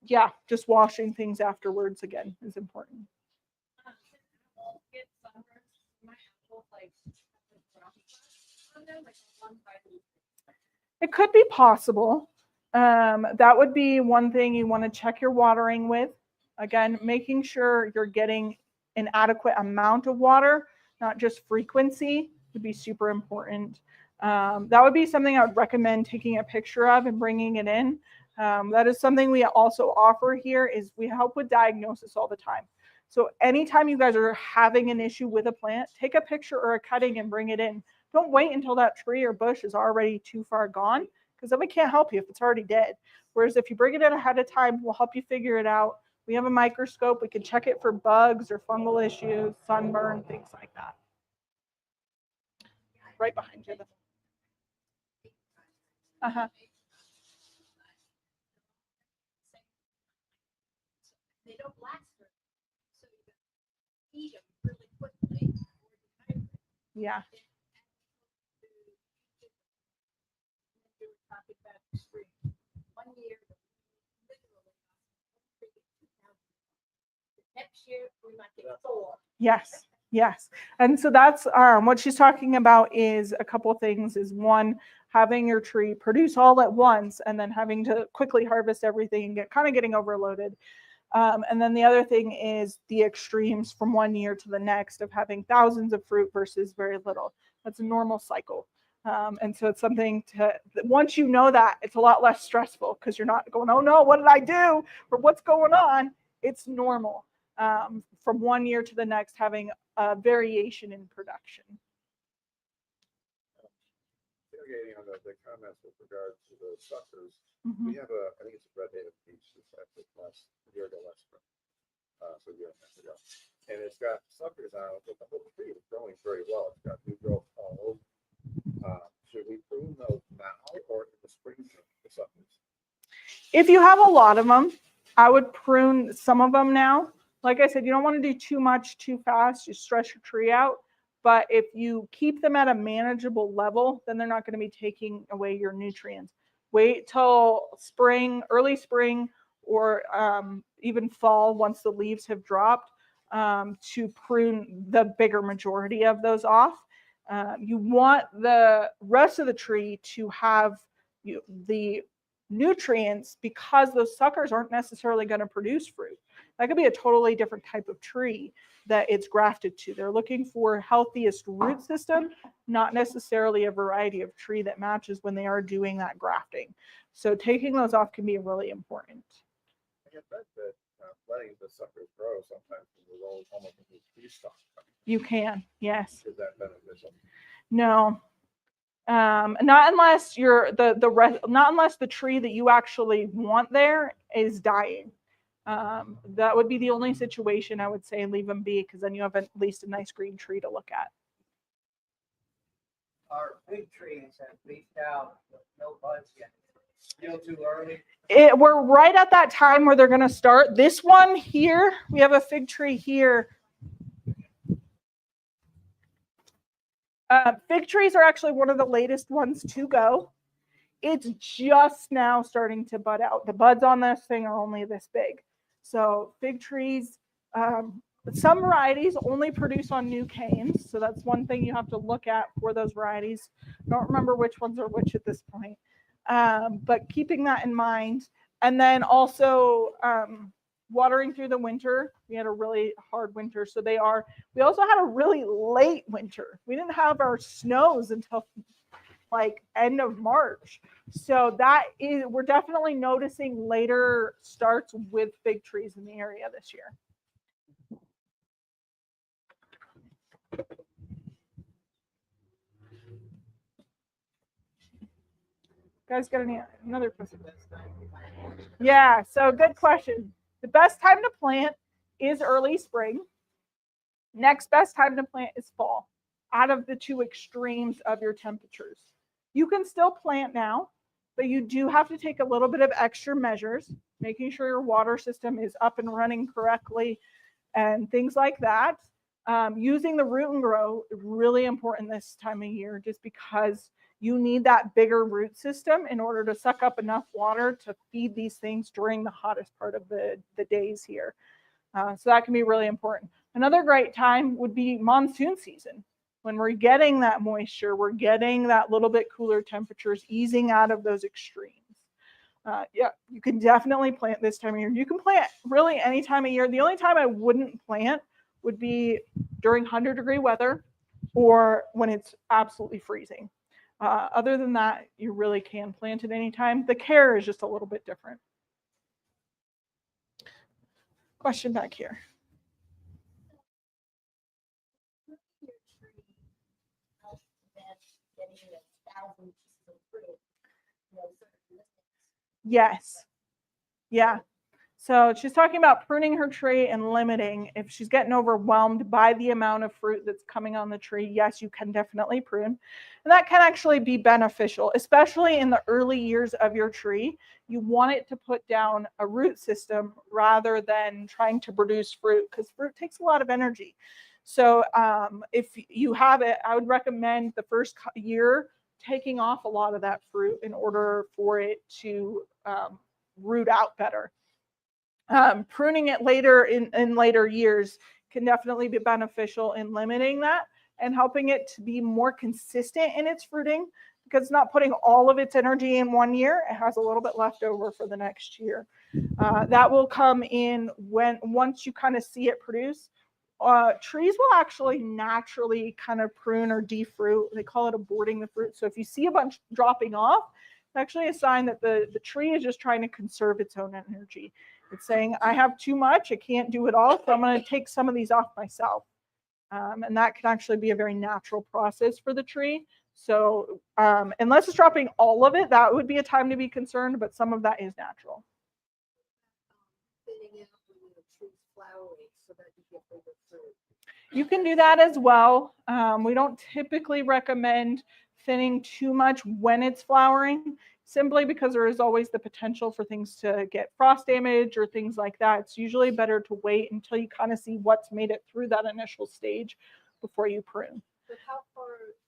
yeah, just washing things afterwards again is important. It could be possible. That would be one thing you want to check your watering with. Again, making sure you're getting an adequate amount of water, not just frequency, would be super important. That would be something I would recommend taking a picture of and bringing it in. That is something we also offer here is we help with diagnosis all the time. So anytime you guys are having an issue with a plant, take a picture or a cutting and bring it in. Don't wait until that tree or bush is already too far gone, because then we can't help you if it's already dead. Whereas if you bring it in ahead of time, we'll help you figure it out. We have a microscope. We can check it for bugs or fungal issues, sunburn, things like that. Right behind you. Uh-huh. They don't last very long, so you eat them really quickly. Yeah. One year, literally, next year we might get 4. Yes. Yes. And so that's what she's talking about is a couple of things is one, having your tree produce all at once and then having to quickly harvest everything and getting overloaded. And then the other thing is the extremes from one year to the next of having thousands of fruit versus very little. That's a normal cycle. And so it's something to, once you know that, it's a lot less stressful because you're not going, oh no, what did I do? Or what's going on? It's normal from one year to the next having a variation in production. Interrogating on the comments with regard to the suckers, Mhm. we have I think it's a red native peach that's actually last year ago, last spring, so a year and a half ago. And it's got suckers on it, but the whole tree is growing very well. It's got new growth all over. Should we prune those now or in the spring, the suckers? If you have a lot of them, I would prune some of them now. Like I said, you don't want to do too much too fast. You stress your tree out. But if you keep them at a manageable level, then they're not going to be taking away your nutrients. Wait till spring, early spring, or even fall once the leaves have dropped to prune the bigger majority of those off. You want the rest of the tree to have the nutrients because those suckers aren't necessarily going to produce fruit. That could be a totally different type of tree that it's grafted to. They're looking for healthiest root system, not necessarily a variety of tree that matches when they are doing that grafting. So taking those off can be really important. I get that letting the suckers grow sometimes is almost a tree stock. You can, yes. Is that beneficial? No. Not unless not unless the tree that you actually want there is dying. That would be the only situation I would say leave them be, because then you have at least a nice green tree to look at. Our big trees have leafed out with no buds yet. Still too early. We're right at that time where they're going to start. This one here, we have a fig tree here. Fig trees are actually one of the latest ones to go. It's just now starting to bud out. The buds on this thing are only this big. So fig trees, some varieties only produce on new canes. So that's one thing you have to look at for those varieties. I don't remember which ones are which at this point. But keeping that in mind. And then also watering through the winter. We had a really hard winter. So we also had a really late winter. We didn't have our snows until like end of March. So we're definitely noticing later starts with fig trees in the area this year. Guys got another question? Yeah, so good question. The best time to plant is early spring. Next best time to plant is fall, out of the two extremes of your temperatures. You can still plant now, but you do have to take a little bit of extra measures, making sure your water system is up and running correctly and things like that. Using the root and grow is really important this time of year, just because you need that bigger root system in order to suck up enough water to feed these things during the hottest part of the days here. So that can be really important. Another great time would be monsoon season. When we're getting that moisture, we're getting that little bit cooler temperatures, easing out of those extremes. Yeah, you can definitely plant this time of year. You can plant really any time of year. The only time I wouldn't plant would be during 100-degree weather or when it's absolutely freezing. Other than that, you really can plant it anytime. The care is just a little bit different. Question back here. Your tree helps prevent getting 1,000 pieces of fruit, certain distance. Yes. Yeah. So she's talking about pruning her tree and limiting. If she's getting overwhelmed by the amount of fruit that's coming on the tree, yes, you can definitely prune. And that can actually be beneficial, especially in the early years of your tree. You want it to put down a root system rather than trying to produce fruit, because fruit takes a lot of energy. So if you have it, I would recommend the first year taking off a lot of that fruit in order for it to root out better. Pruning it later in later years can definitely be beneficial in limiting that and helping it to be more consistent in its fruiting, because it's not putting all of its energy in one year. It has a little bit left over for the next year. That will come in once you kind of see it produce. Trees will actually naturally kind of prune or defruit. They call it aborting the fruit. So if you see a bunch dropping off, it's actually a sign that the tree is just trying to conserve its own energy. It's saying, I have too much, I can't do it all, so I'm going to take some of these off myself. And that can actually be a very natural process for the tree. So unless it's dropping all of it, that would be a time to be concerned, but some of that is natural. Thinning out when the tree's flowering so that you get bigger fruit. You can do that as well. We don't typically recommend thinning too much when it's flowering, simply because there is always the potential for things to get frost damage or things like that. It's usually better to wait until you kind of see what's made it through that initial stage before you prune. But how far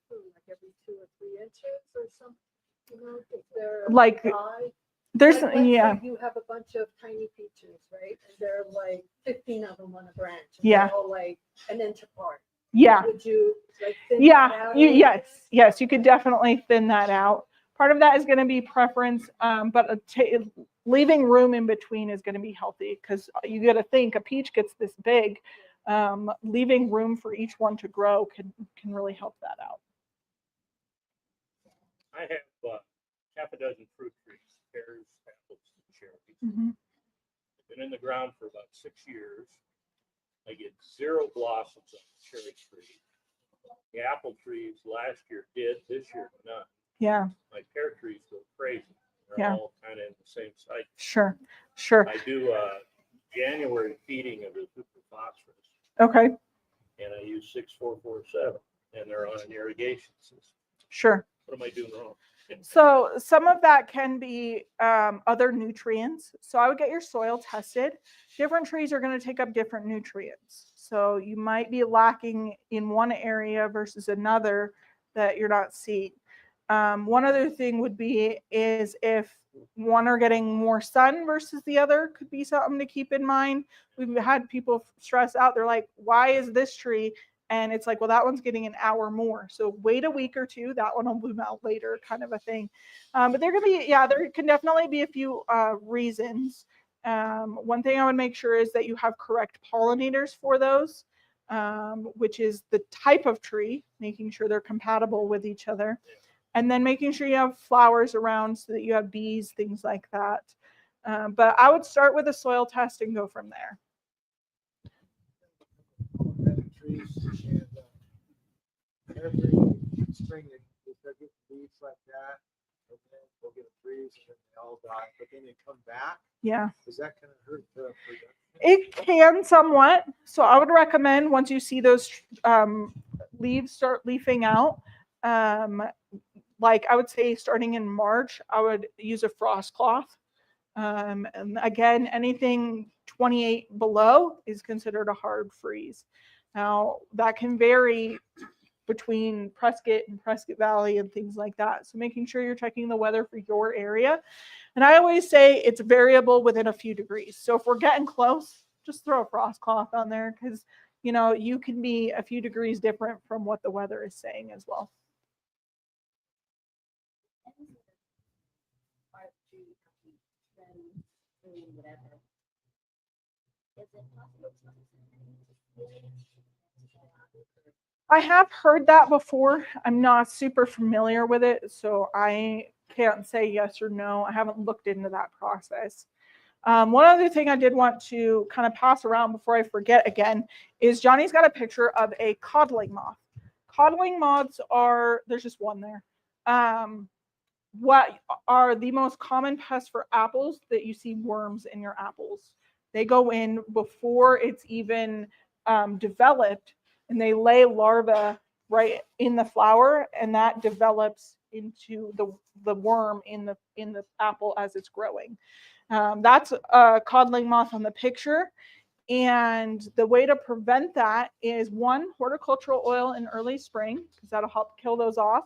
through? Like every 2 or 3 inches or something? If they're Like, dry? there's, Like, let's yeah. say you have a bunch of tiny peaches, right? And there are like 15 of them on a branch. And Yeah. they're all like an inch apart. Yeah. Would you like thin that Yeah, out? yes, you could definitely thin that out. Part of that is going to be preference, but leaving room in between is going to be healthy, because you got to think a peach gets this big. Leaving room for each one to grow can really help that out. I have half a dozen fruit trees, pears, apples, and cherries. Mm-hmm. Been in the ground for about 6 years. I get 0 blossoms on the cherry tree. The apple trees last year did, this year none. Yeah. My pear trees go crazy. They're Yeah. all kind of in the same site. Sure. I do January feeding of the superphosphorus, Okay. and I use 6447, and they're on an irrigation system. Sure. What am I doing wrong? So some of that can be other nutrients. So I would get your soil tested. Different trees are going to take up different nutrients. So you might be lacking in one area versus another that you're not seeing. One other thing would be is if one are getting more sun versus the other, could be something to keep in mind. We've had people stress out. They're like, why is this tree? And it's like, well, that one's getting an hour more. So wait a week or two, that one will bloom out later, kind of a thing. But there can definitely be a few reasons. One thing I would make sure is that you have correct pollinators for those, which is the type of tree, making sure they're compatible with each other. And then making sure you have flowers around so that you have bees, things like that. But I would start with a soil test and go from there. Trees and every spring they start getting leaves like that, and then we'll get a freeze and then they all die, but then they come back. Yeah. Is that going to hurt the production? It can somewhat. So I would recommend once you see those leaves start leafing out, like I would say starting in March, I would use a frost cloth. And again, anything 28 below is considered a hard freeze. Now that can vary between Prescott and Prescott Valley and things like that. So making sure you're checking the weather for your area. And I always say it's variable within a few degrees. So if we're getting close, just throw a frost cloth on there, because you can be a few degrees different from what the weather is saying as well. Whatever. Is it possible I have heard that before. I'm not super familiar with it, so I can't say yes or no. I haven't looked into that process. One other thing I did want to kind of pass around before I forget again is Johnny's got a picture of a codling moth. Codling moths are, there's just one there. What are the most common pests for apples that you see worms in your apples? They go in before it's even developed, and they lay larvae right in the flower, and that develops into the worm in the apple as it's growing. That's a codling moth on the picture. And the way to prevent that is, one, horticultural oil in early spring, because that'll help kill those off.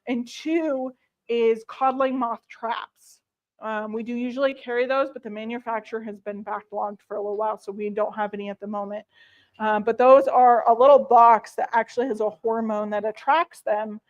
And two is codling moth traps. We do usually carry those, but the manufacturer has been backlogged for a little while, so we don't have any at the moment. But those are a little box that actually has a hormone that attracts them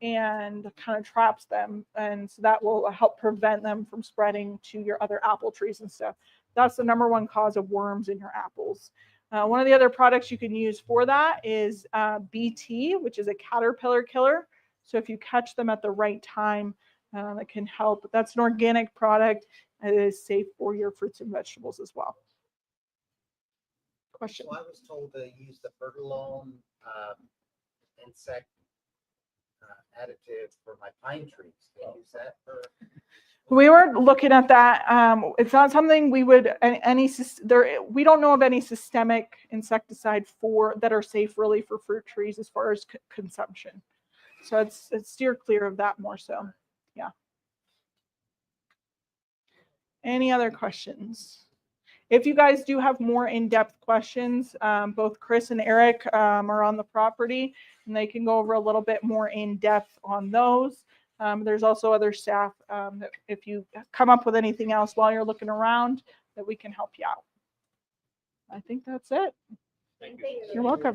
and kind of traps them. And so that will help prevent them from spreading to your other apple trees and stuff. That's the number one cause of worms in your apples. One of the other products you can use for that is BT, which is a caterpillar killer. So if you catch them at the right time, it can help. That's an organic product. It is safe for your fruits and vegetables as well. Question? So I was told to use the Fertilome insect additive for my pine trees. Can I use that for? We were looking at that. It's not something we would we don't know of any systemic insecticide that are safe really for fruit trees as far as consumption. So it's steer clear of that more so. Yeah. Any other questions? If you guys do have more in-depth questions, both Chris and Eric are on the property, and they can go over a little bit more in-depth on those. There's also other staff that if you come up with anything else while you're looking around, that we can help you out. I think that's it. Thank you. You're welcome.